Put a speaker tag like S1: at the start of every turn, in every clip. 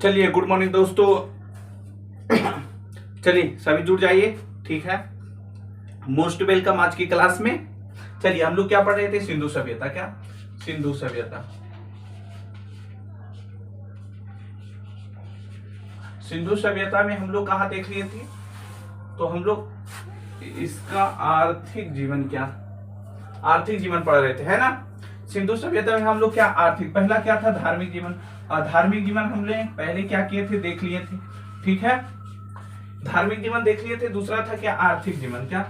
S1: चलिए good morning दोस्तों। चलिए सभी जुड़ जाइए। ठीक है, मोस्ट वेलकम आज की क्लास में। चलिए हम लोग क्या पढ़ रहे थे? सिंधु सभ्यता। क्या सिंधु सभ्यता? सिंधु सभ्यता में हम लोग कहा देख लिए थे? तो हम लोग इसका आर्थिक जीवन, क्या आर्थिक जीवन पढ़ रहे थे, है ना। सिंधु सभ्यता में हम लोग क्या आर्थिक, पहला क्या था धार्मिक जीवन, और धार्मिक जीवन हमने पहले क्या किए थे, देख लिए थे। ठीक है, धार्मिक जीवन देख लिए थे। दूसरा था क्या आर्थिक जीवन। क्या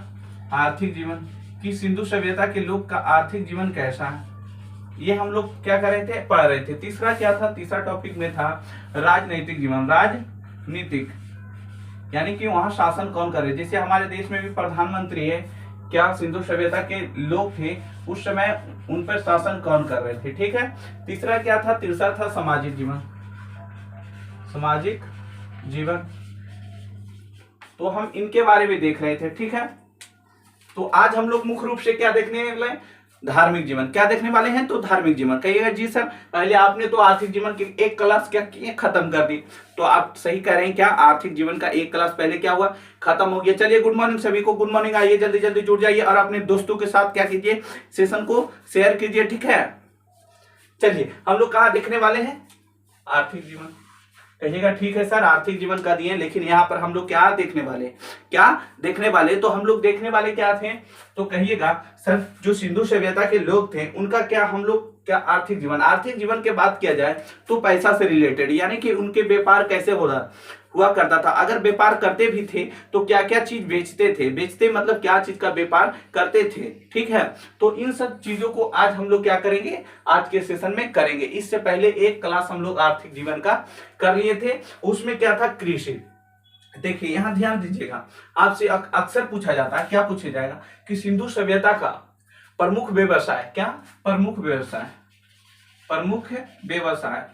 S1: आर्थिक जीवन कि सिंधु सभ्यता के लोग का आर्थिक जीवन कैसा है, ये हम लोग क्या कर रहे थे, पढ़ रहे थे। तीसरा क्या था, तीसरा टॉपिक में था राजनीतिक जीवन। राजनीतिक यानी कि वहां शासन कौन कर रहे, जैसे हमारे देश में भी प्रधानमंत्री है, क्या सिंधु सभ्यता के लोग थे उस समय, उन पर शासन कौन कर रहे थे। ठीक है, तीसरा क्या था, तीसरा था सामाजिक जीवन। सामाजिक जीवन तो हम इनके बारे में देख रहे थे। ठीक है, तो आज हम लोग मुख्य रूप से क्या देखने वाले हैं, धार्मिक जीवन। क्या देखने वाले हैं? तो धार्मिक जीवन। कहिएगा जी सर पहले आपने तो आर्थिक जीवन की एक क्लास क्या की, खत्म कर दी। तो आप सही कह रहे हैं, क्या आर्थिक जीवन का एक क्लास पहले क्या हुआ, खत्म हो गया। चलिए गुड मॉर्निंग सभी को, गुड मॉर्निंग। आइए जल्दी जल्दी जुड़ जाइए और अपने दोस्तों के साथ क्या कीजिए, सेशन को शेयर कीजिए। ठीक है, चलिए हम लोग कहाँ देखने वाले हैं, आर्थिक जीवन। कहिएगा ठीक है सर आर्थिक जीवन का दिए, लेकिन यहाँ पर हम लोग क्या देखने वाले, क्या देखने वाले, तो हम लोग देखने वाले क्या थे, तो कहिएगा सर जो सिंधु सभ्यता के लोग थे उनका क्या हम लोग क्या आर्थिक जीवन। आर्थिक जीवन के बात किया जाए तो पैसा से रिलेटेड, यानी कि उनके व्यापार कैसे हुआ करता था। अगर व्यापार करते भी थे तो क्या क्या चीज बेचते थे, बेचते मतलब क्या चीज का व्यापार करते थे। ठीक है, तो इन सब चीजों को आज हम लोग क्या करेंगे, आज के सेशन में करेंगे। इससे पहले एक क्लास हम लोग आर्थिक जीवन का कर लिए थे, उसमें क्या था, कृषि। देखिए यहां ध्यान दीजिएगा, आपसे अक्सर पूछा जाता है, क्या पूछा जाएगा कि सिंधु सभ्यता का प्रमुख व्यवसाय, क्या प्रमुख व्यवसाय, प्रमुख व्यवसाय,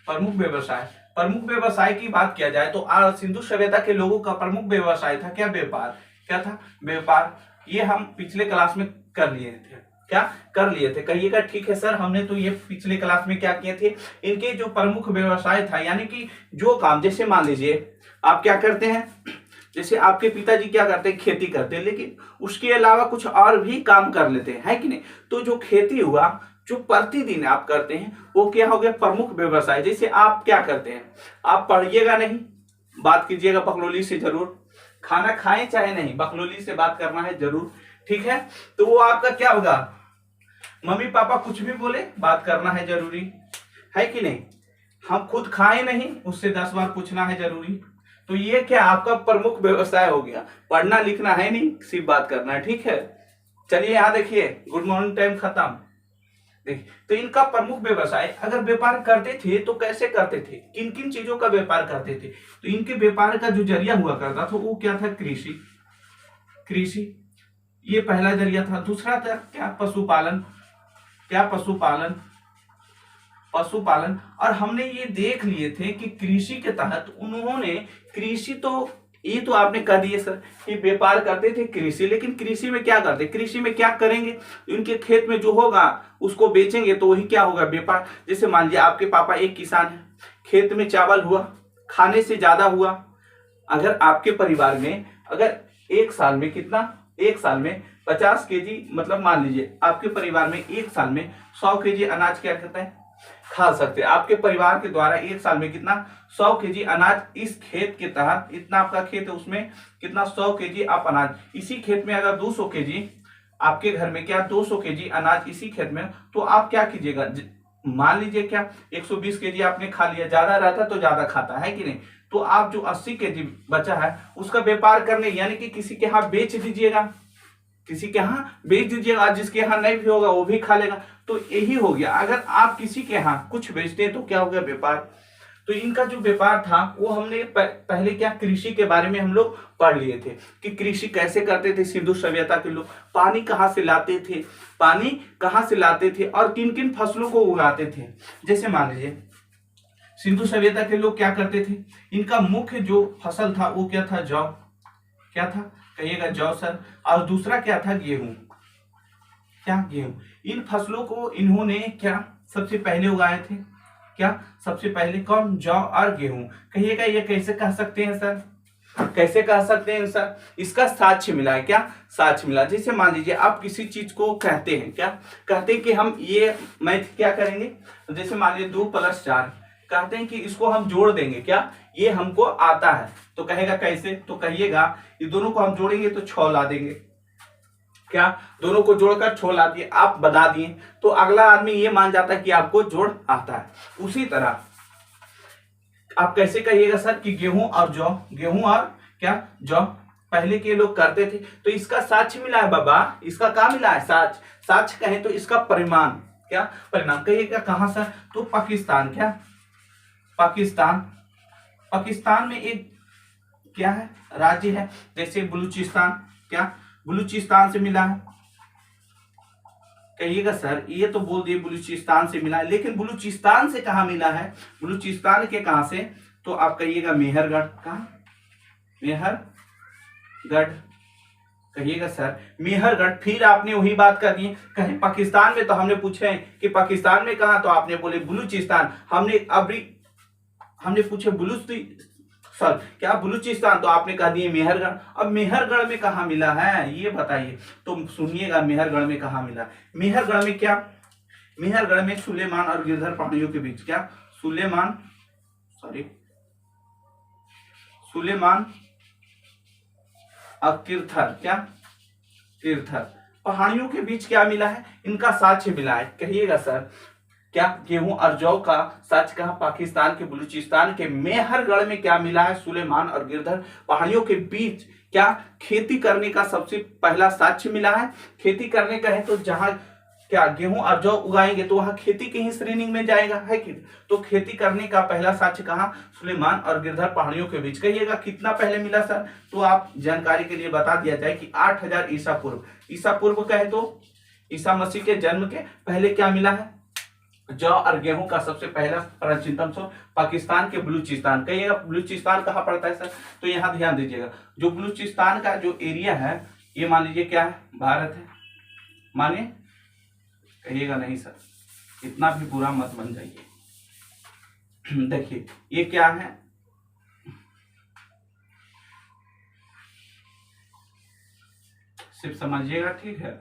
S1: प्रमुख व्यवसाय, प्रमुख व्यवसाय की बात किया जाए तो सिंधु सभ्यता के लोगों का प्रमुख व्यवसाय था क्या, व्यापार। क्या था, व्यापार। ये हम पिछले क्लास में कर लिए थे, क्या कर लिए थे। कहिएगा ठीक है सर हमने तो ये पिछले क्लास में क्या किए थे, इनके जो प्रमुख व्यवसाय था, यानी कि जो काम, जैसे मान लीजिए आप क्या करते हैं, जैसे आपके पिताजी क्या करते हैं, खेती करते हैं, लेकिन उसके अलावा कुछ और भी काम कर लेते हैं, है कि नहीं। तो जो खेती हुआ, जो प्रतिदिन आप करते हैं, वो क्या हो गया, प्रमुख व्यवसाय। जैसे आप क्या करते हैं, आप पढ़िएगा नहीं, बात कीजिएगा बकलोली से जरूर, खाना खाएं चाहे नहीं, बकलोली से बात करना है जरूर। ठीक है, तो वो आपका क्या होगा, मम्मी पापा कुछ भी बोले बात करना है जरूरी, है कि नहीं। हम खुद खाए नहीं, उससे 10 बार पूछना है जरूरी। तो ये क्या आपका प्रमुख व्यवसाय हो गया, पढ़ना लिखना है नहीं, सिर्फ बात करना है। ठीक है, चलिए यहाँ देखिए, गुड मॉर्निंग टाइम खत्म। देखिए तो इनका प्रमुख व्यवसाय, अगर व्यापार करते थे तो कैसे करते थे, किन किन चीजों का व्यापार करते थे, तो इनके व्यापार का जो जरिया हुआ करता था वो क्या था, कृषि। कृषि ये पहला जरिया था। दूसरा था क्या, पशुपालन। क्या, पशुपालन, पशुपालन। और हमने ये देख लिए थे कि कृषि के तहत उन्होंने, कृषि तो ये तो आपने कह दिए सर कि व्यापार करते थे कृषि, लेकिन कृषि में क्या करते, कृषि में क्या करेंगे, इनके खेत में जो होगा उसको बेचेंगे तो वही क्या होगा, व्यापार। जैसे मान लीजिए आपके पापा एक किसान है, खेत में चावल हुआ, खाने से ज्यादा हुआ, अगर आपके परिवार में अगर एक साल में कितना, एक साल में 50 केजी, मतलब मान लीजिए आपके परिवार में एक साल में 100 केजी अनाज क्या करता है, खा सकते हैं। आपके परिवार के द्वारा एक साल में कितना, 100 केजी अनाज इस खेत के तहत, इतना आपका खेत है उसमें कितना, 100 केजी आप अनाज। इसी खेत में अगर 200 केजी आपके घर में क्या, 200 केजी अनाज इसी खेत में, तो आप क्या कीजिएगा, मान लीजिए क्या 120 केजी आपने खा लिया, ज्यादा रहता तो ज्यादा खाता है कि नहीं, तो आप जो 80 केजी बचा है उसका व्यापार करने, यानी कि किसी के यहाँ बेच दीजिएगा, किसी के यहाँ बेच दीजिएगा, जिसके यहाँ नहीं भी होगा वो भी खा लेगा। तो यही हो गया, अगर आप किसी के यहाँ कुछ बेचते हैं तो क्या हो गया, व्यापार। तो इनका जो व्यापार था वो हमने पहले क्या, कृषि के बारे में हम लोग पढ़ लिए थे कि कृषि कैसे करते थे सिंधु सभ्यता के लोग, पानी कहाँ से लाते थे, पानी कहाँ से लाते थे, और किन किन फसलों को उगाते थे। जैसे मान लीजिए सिंधु सभ्यता के लोग क्या करते थे, इनका मुख्य जो फसल था वो क्या था, जौ। क्या था, कहिएगा जौ सर। और दूसरा क्या था, गेहूं। क्या, गेहूं। इन फसलों को इन्होंने क्या सबसे पहले उगाए थे, क्या सबसे पहले, कौन, जौ और गेहूं। कहिएगा ये कैसे कह सकते हैं सर, कैसे कह सकते हैं सर, इसका साक्ष्य मिला है, क्या साक्ष्य मिला। जैसे मान लीजिए आप किसी चीज को कहते हैं, क्या कहते हैं कि हम ये मैथ क्या करेंगे, तो जैसे मान लीजिए 2+4, कहते हैं कि इसको हम जोड़ देंगे, क्या ये हमको आता है, तो कहेगा कैसे, तो कहिएगा ये दोनों को हम जोड़ेंगे तो 6 ला देंगे, क्या दोनों को जोड़कर 6 ला दिए, आप बता दिए, तो अगला आदमी ये मान जाता है कि आपको जोड़ आता है। उसी तरह आप कैसे कहिएगा सर कि गेहूं और जौ, गेहूं और क्या, जौ पहले के लोग करते थे, तो इसका साक्ष्य मिला है बाबा, इसका क्या मिला है, साक्ष्य। साक्ष्य कहें तो इसका परिमाण, क्या परिणाम। कहिएगा कहां सर, तो पाकिस्तान, क्या पाकिस्तान। पाकिस्तान में एक क्या है, राज्य है, जैसे बलूचिस्तान, क्या बलूचिस्तान से मिला है। कहिएगा सर ये तो बोल दिए बलूचिस्तान से मिला है, लेकिन बलूचिस्तान से कहा मिला है, बलूचिस्तान के कहां से, तो आप कहिएगा मेहरगढ़, कहा मेहरगढ़। कहिएगा सर मेहरगढ़। फिर आपने वही बात कर दी, कहीं पाकिस्तान में, तो हमने पूछे कि पाकिस्तान में कहा, तो आपने बोले बलूचिस्तान। हमने पूछे सर क्या बलूचिस्तान, तो आपने कहा दिए मेहरगढ़। अब मेहरगढ़ में कहा मिला है ये बताइए, तो सुनिएगा मेहरगढ़ में कहा मिला। मेहरगढ़ में क्या, मेहरगढ़ में सुलेमान और गिरधर पहाड़ियों के बीच, क्या सुलेमान और किरथर, क्या किरथर पहाड़ियों के बीच क्या मिला है, इनका साक्ष्य मिला है। कहिएगा सर क्या, गेहूं और जौ का साक्ष्य कहा पाकिस्तान के बलूचिस्तान के मेहरगढ़ में क्या मिला है, सुलेमान और गिरधर पहाड़ियों के बीच क्या खेती करने का सबसे पहला साक्ष्य मिला है। खेती करने का है तो जहां क्या गेहूं और जौ उगाएंगे तो वहां खेती की ही श्रेणी में जाएगा, है कि, तो खेती करने का पहला साक्ष्य कहा, सुलेमान और गिरधर पहाड़ियों के बीच। कहिएगा कितना पहले मिला सर, तो आप जानकारी के लिए बता दिया जाए कि 8000 ईसा पूर्व। ईसा पूर्व कहे तो ईसा मसीह के जन्म के पहले क्या मिला है, जौ और गेहूं का सबसे पहला प्राचीनतम स्रोत पाकिस्तान के बलूचिस्तान। कहिएगा बलूचिस्तान कहाँ पड़ता है सर, तो यहाँ ध्यान दीजिएगा, जो बलूचिस्तान का जो एरिया है ये मान लीजिए क्या है, भारत है, माने। कहिएगा नहीं सर, इतना भी बुरा मत बन जाइए। देखिए ये क्या है, सिर्फ समझिएगा, ठीक है।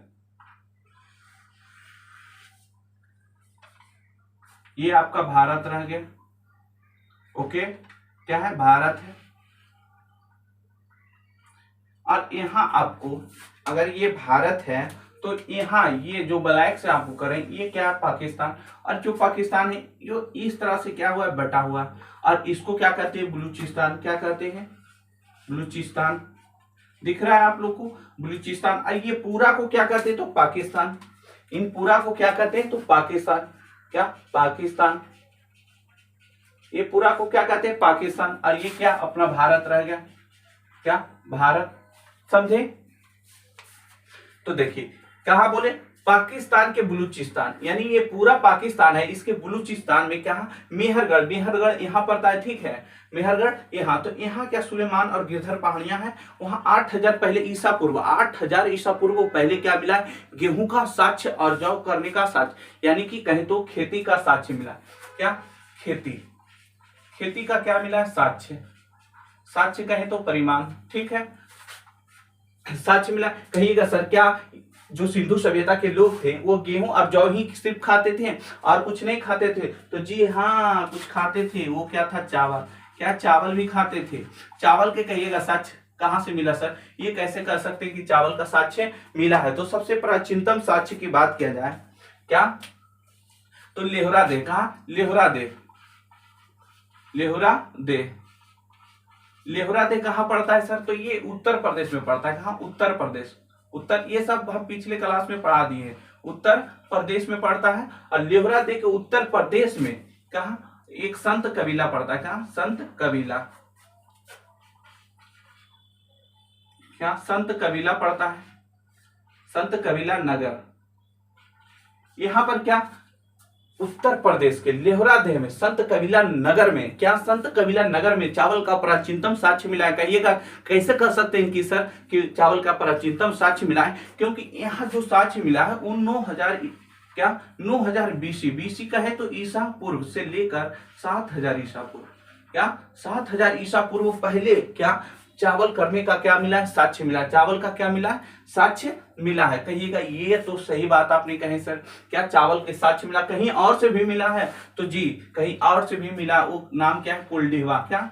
S1: ये आपका भारत रह गया, ओके, क्या है, भारत है। और यहाँ आपको अगर ये भारत है तो यहाँ ये जो ब्लैक से आपको करें ये क्या है, पाकिस्तान। और जो पाकिस्तान है जो इस तरह से क्या हुआ है, बटा हुआ, और इसको क्या कहते हैं, बलूचिस्तान। क्या कहते हैं, बलूचिस्तान। दिख रहा है आप लोग को, बलूचिस्तान। और ये पूरा को क्या कहते हैं, तो पाकिस्तान। इन पूरा को क्या कहते हैं, तो पाकिस्तान, क्या पाकिस्तान। ये पूरा को क्या कहते हैं, पाकिस्तान। और ये क्या अपना भारत रह गया, क्या भारत, समझे। तो देखिए कहा बोले पाकिस्तान के बलूचिस्तान, यानी ये पूरा पाकिस्तान है, इसके बलूचिस्तान में क्या, मेहरगढ़। मेहरगढ़ यहाँ पड़ता है, ठीक है, मेहरगढ़ यहाँ। तो यहाँ क्या सुलेमान और गिरधर पहाड़ियां हैं। वहां 8000 पहले ईसा पूर्व, 8000 ईसा पूर्व पहले क्या मिला है, गेहूं का साक्ष्य और जौ करने का साक्ष्य, यानी कि कहें तो खेती का साक्ष्य मिला। क्या खेती का क्या मिला है, साक्ष्य। साक्ष्य कहें तो परिमाण, ठीक है, साक्ष्य मिला। कहिएगा सर क्या जो सिंधु सभ्यता के लोग थे वो गेहूं और जौ ही सिर्फ खाते थे और कुछ नहीं खाते थे, तो जी हाँ कुछ खाते थे, वो क्या था, चावल। क्या चावल भी खाते थे। चावल के कहिएगा साक्ष्य कहां से मिला सर, ये कैसे कर सकते हैं कि चावल का साक्ष्य मिला है। तो सबसे प्राचीनतम साक्ष्य की बात किया जाए क्या, तो लेहरा दे। कहा, लेहरा दे। लेहरा दे, लेहरा दे कहाँ पड़ता है सर, तो ये उत्तर प्रदेश में पड़ता है। कहाँ, उत्तर प्रदेश। उत्तर, ये सब हम पिछले क्लास में पढ़ा दिए हैं, उत्तर प्रदेश में पड़ता है। और लेहरा दे के उत्तर प्रदेश में कहा एक संत कबीला पड़ता है। कहा, संत कबीला। क्या, संत कबीला पड़ता है, संत कबीला नगर। यहां पर क्या उत्तर प्रदेश के लेहरादेह में संत कबीला नगर में, क्या संत कबीला नगर में चावल का प्राचीनतम साक्ष्य मिला है? कहिएगा कैसे कह सकते हैं कि सर कि चावल का प्राचीनतम साक्ष्य मिला है? क्योंकि यहाँ जो साक्ष्य मिला है वो 9000 बीसी का है, तो ईसा पूर्व से लेकर 7000 ईसा पूर्व, क्या 7000 ईसा पूर्व पहले क्या चावल करने का क्या मिला है? साक्ष्य मिला है। चावल का क्या मिला है? साक्ष्य मिला है। कहिएगा ये तो सही बात आपने कहे सर, क्या चावल के साक्ष्य मिला? कहीं और से भी मिला है? तो जी कहीं और से भी मिला। वो नाम क्या है? कुलडीहवा। क्या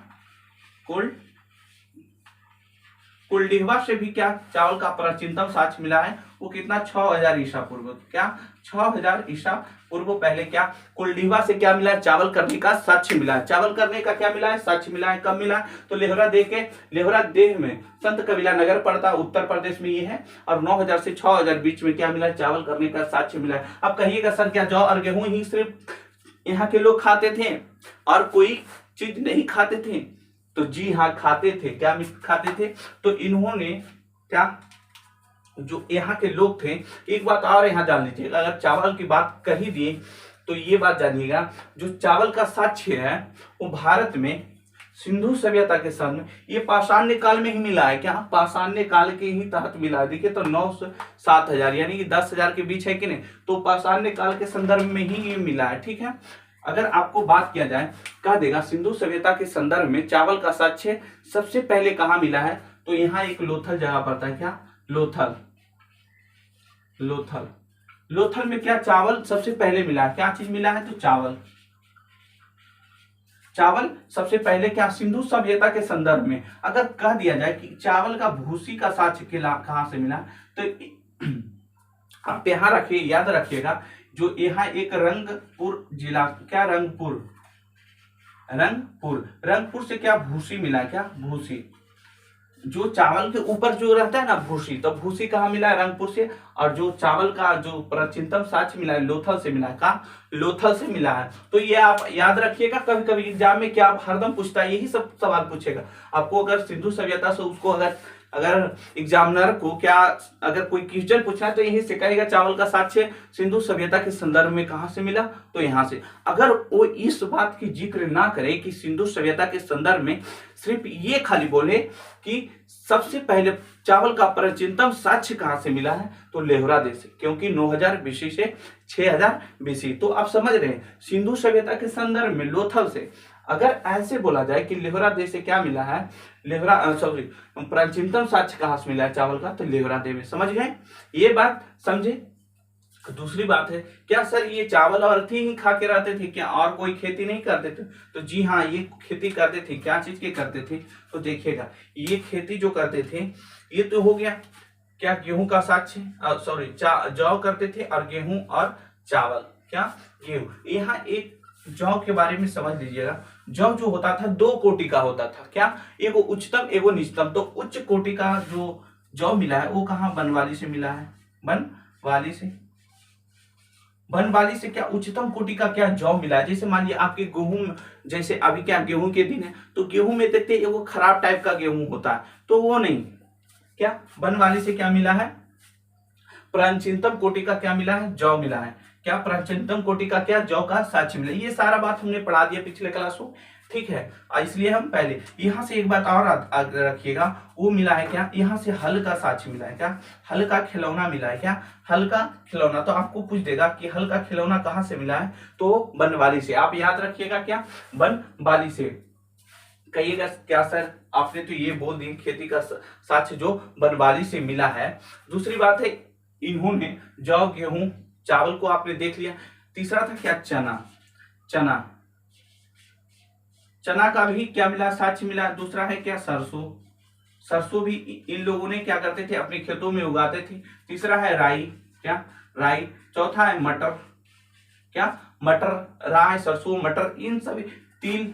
S1: कुलडीहवा से भी क्या चावल का प्राचीनतम साक्ष्य मिला है? वो कितना? 6000 ईसा पूर्व। क्या 6000 ईसा पूर्व पहले क्या कुलडीहवा से क्या मिला है? चावल करने का साक्ष्य मिला है। चावल करने का क्या मिला है? साक्ष्य मिला है। कब मिला है? तो लेहरादेह में संत कबीला नगर पड़ता है, उत्तर प्रदेश में ये है, और 9000 से 6000 बीच में क्या मिला है? चावल करने का साक्ष्य मिला है। अब कहिएगा सर क्या जौ और गेहूं ही सिर्फ यहाँ के लोग खाते थे और कोई चीज नहीं खाते थे? तो जी हाँ खाते थे। क्या खाते थे? तो इन्होंने क्या, जो यहाँ के लोग थे, एक बात और यहाँ जान लीजिए, अगर चावल की बात कर ही दिए तो ये बात जानिएगा, जो चावल का साक्ष्य है वो भारत में सिंधु सभ्यता के समय ये पाषाण्य काल में ही मिला है। क्या पाषाण्य काल के ही तहत मिला है? देखिए तो 9 से 7000 यानी कि 10,000 के बीच है कि नहीं, तो पाषाण्य काल के संदर्भ में ही ये मिला है। ठीक है, अगर आपको बात किया जाए, कह देगा सिंधु सभ्यता के संदर्भ में चावल का साक्ष्य सबसे पहले कहाँ मिला है? तो यहाँ एक लोथल जगह पड़ता है। क्या लोथल में क्या चावल सबसे पहले मिला है? क्या चीज मिला है? तो चावल सबसे पहले क्या सिंधु सभ्यता के संदर्भ में अगर कह दिया जाए कि चावल का भूसी का साक्ष्य कहाँ से मिला, तो आप यहाँ रखिए, याद रखिएगा, जो यहाँ एक रंगपुर जिला, क्या रंगपुर से क्या भूसी मिला? क्या भूसी, जो चावल के ऊपर जो रहता है ना भूसी, तो भूसी कहाँ मिला है? रंगपुर से। और जो चावल का जो प्राचीनतम साक्ष्य मिला है लोथल से मिला है। कहाँ? लोथल से मिला है। तो ये आप याद रखिएगा, कभी कभी एग्जाम में क्या हरदम पूछता है, यही सब सवाल पूछेगा आपको। अगर सिंधु सभ्यता से उसको अगर एग्जामिनर को क्या अगर कोई क्वेश्चन पूछना है तो यही से कहेगा चावल का साक्ष्य सिंधु सभ्यता के संदर्भ में कहां से मिला, तो यहां से। अगर वो इस बात की जिक्र ना करे कि सिंधु सभ्यता के संदर्भ में, सिर्फ ये खाली बोले कि सबसे पहले चावल का प्राचीनतम साक्ष्य कहां से मिला है, तो लेहरादेह से, क्योंकि 9000 बीसी से 6000 बीसी। तो आप समझ रहे हैं सिंधु सभ्यता के संदर्भ में लोथल से अगर ऐसे बोला जाए कि लेहरादेह से क्या मिला है, प्राचीनतम साक्ष्य कहां से मिला है चावल का, तो लेहरादेह में। समझ गए ये बात? समझे? दूसरी बात है, क्या सर ये चावल और ही खा के रहते थे क्या, और कोई खेती नहीं करते थे? तो जी हाँ, ये खेती करते थे। क्या चीज के करते थे? तो देखिएगा, ये खेती जो करते थे, ये तो हो गया क्या गेहूं का साक्ष्य, जौ करते थे, और गेहूं और चावल, क्या गेहूं। यहाँ एक जौ के बारे में समझ लीजिएगा, जौ जो होता था 2 कोटि का होता था। क्या? एगो उच्चतम एगो निच्चतम। तो उच्च कोटि का जो जौ मिला है वो कहाँ? बनवाली से मिला है। बनवाली से क्या उच्चतम कोटि का क्या जौ मिला है। जैसे मान लिया आपके गेहूं, जैसे अभी क्या गेहूं के दिन है, तो गेहूं में देखते हैं वो खराब टाइप का गेहूं होता है, तो वो नहीं, क्या बनवाली से क्या मिला है? प्राचीनतम कोटि का क्या मिला है? जौ मिला है। क्या प्राचीनतम कोटि का क्या? जौ का साक्ष्य मिला। ये सारा बात हमने पढ़ा दिया पिछले क्लास में, ठीक है। इसलिए हम पहले यहाँ से एक बात और रखिएगा, वो मिला है क्या? यहाँ से हल का साक्ष्य मिला है। क्या? हल का खिलौना मिला है। क्या? हल का खिलौना। तो आपको पूछ देगा कि हल का खिलौना कहाँ से मिला है, तो बनवाली से। आप याद रखिएगा, क्या? बनवाली से। कहिएगा क्या सर आपने तो ये बोल दी खेती का साक्ष्य जो बनवाली से मिला है। दूसरी बात है, इन्होंने जौ गेहूं चावल को आपने देख लिया। तीसरा था क्या? चना का भी क्या मिला? साक्ष्य मिला। दूसरा है क्या? सरसों भी इन लोगों ने क्या करते थे? अपने खेतों में उगाते थे। तीसरा है राई। क्या? राई। चौथा है मटर। क्या? मटर, राई, सरसों, मटर, इन सभी। तिल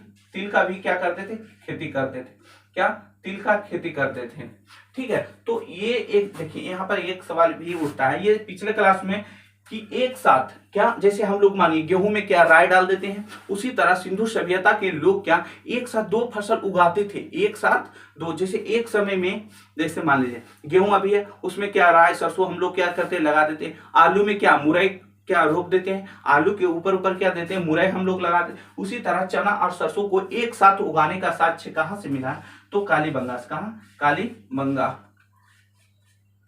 S1: का भी क्या करते थे? खेती करते थे। क्या? तिल का खेती करते थे। ठीक है, तो ये एक देखिए यहाँ पर एक सवाल भी उठता है, ये पिछले क्लास में, कि एक साथ क्या, जैसे हम लोग मानिए गेहूं में क्या राय डाल देते हैं, उसी तरह सिंधु सभ्यता के लोग क्या एक साथ 2 फसल उगाते थे। एक साथ 2, जैसे एक समय में, जैसे मान लीजिए गेहूं अभी है, उसमें क्या राय सरसों हम लोग क्या करते लगा देते। आलू में क्या मुरई क्या रोप देते हैं, आलू के ऊपर ऊपर क्या देते हैं, मुरई हम लोग लगाते हैं। उसी तरह चना और सरसों को एक साथ उगाने का साक्ष्य कहाँ से मिला है, तो कालीबंगा से। कहाँ, कालीबंगा।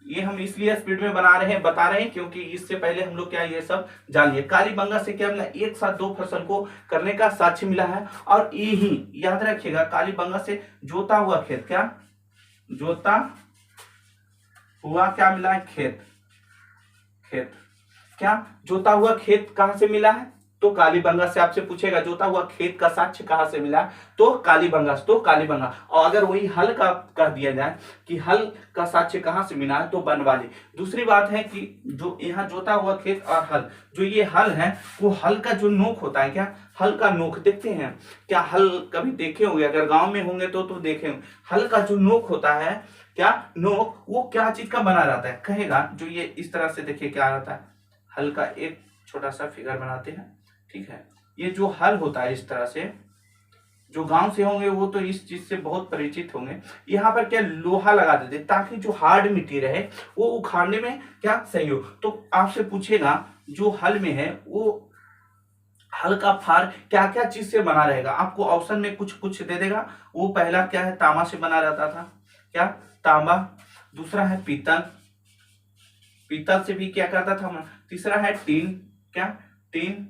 S1: ये हम इसलिए स्पीड में बता रहे हैं क्योंकि इससे पहले हम लोग क्या ये सब जान लिए। कालीबंगा से क्या मिला, एक साथ दो फसल को करने का साक्ष्य मिला है। और यही याद रखिएगा, कालीबंगा से जोता हुआ खेत, क्या जोता हुआ क्या मिला है, खेत। खेत क्या, जोता हुआ खेत कहां से मिला है, तो कालीबंगा से। आपसे पूछेगा जोता हुआ खेत का साक्ष्य कहां से मिला, तो कालीबंगा से, तो कालीबंगा। और अगर वही हल का कह दिया जाए कि हल का साक्ष्य कहां से मिला है, तो बनवाली। दूसरी बात है कि जो यहाँ जोता हुआ खेत और हल, जो ये हल है, वो हल का जो नोक होता है, क्या हल का नोक देखते हैं क्या, हल कभी देखे होंगे, अगर गांव में होंगे तो देखे होंगे। हल का जो नोक होता है, क्या नोक, वो क्या चीज का बना रहता है, कहेगा जो ये इस तरह से देखिए क्या रहता है, हल का एक छोटा सा फिगर बनाते हैं, ठीक है। ये जो हल होता है इस तरह से, जो गांव से होंगे वो तो इस चीज से बहुत परिचित होंगे। यहाँ पर क्या लोहा लगा देते ताकि जो हार्ड मिट्टी रहे वो उखाड़ने में क्या सही हो। तो आपसे पूछेगा जो हल में है वो हल का फार क्या क्या चीज से बना रहेगा, आपको ऑप्शन में कुछ कुछ दे देगा। वो पहला क्या है, तांबा से बना रहता था, क्या तांबा। दूसरा है पीतल, पीतल से भी क्या करता था। तीसरा है टीन, क्या टीन।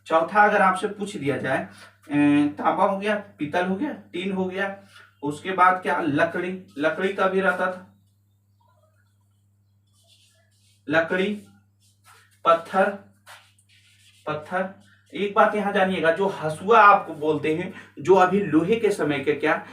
S1: चौथा अगर आपसे पूछ दिया जाए, तांबा हो गया, पीतल हो गया, टीन हो गया। उसके बाद क्या, लकड़ी, लकड़ी का भी रहता था, लकड़ी। पत्थर, पत्थर। एक बात यहां जानिएगा, जो हसुआ आपको बोलते हैं, जो अभी लोहे के समय के क्या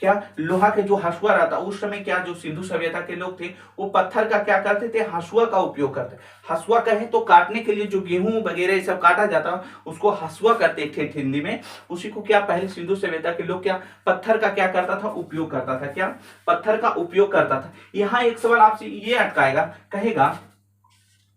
S1: क्या लोहा के जो हसुआ रहता, उस समय क्या जो सिंधु सभ्यता के लोग थे वो पत्थर का क्या करते थे, हसुआ का उपयोग करते। हसुआ कहें तो काटने के लिए जो गेहूं वगैरह ये सब काटा जाता उसको हसुआ करते थे हिंदी में। उसी को क्या पहले सिंधु सभ्यता के लोग क्या पत्थर का क्या करता था, उपयोग करता था, क्या पत्थर का उपयोग करता था। यहाँ एक सवाल आपसे ये अटकाएगा, कहेगा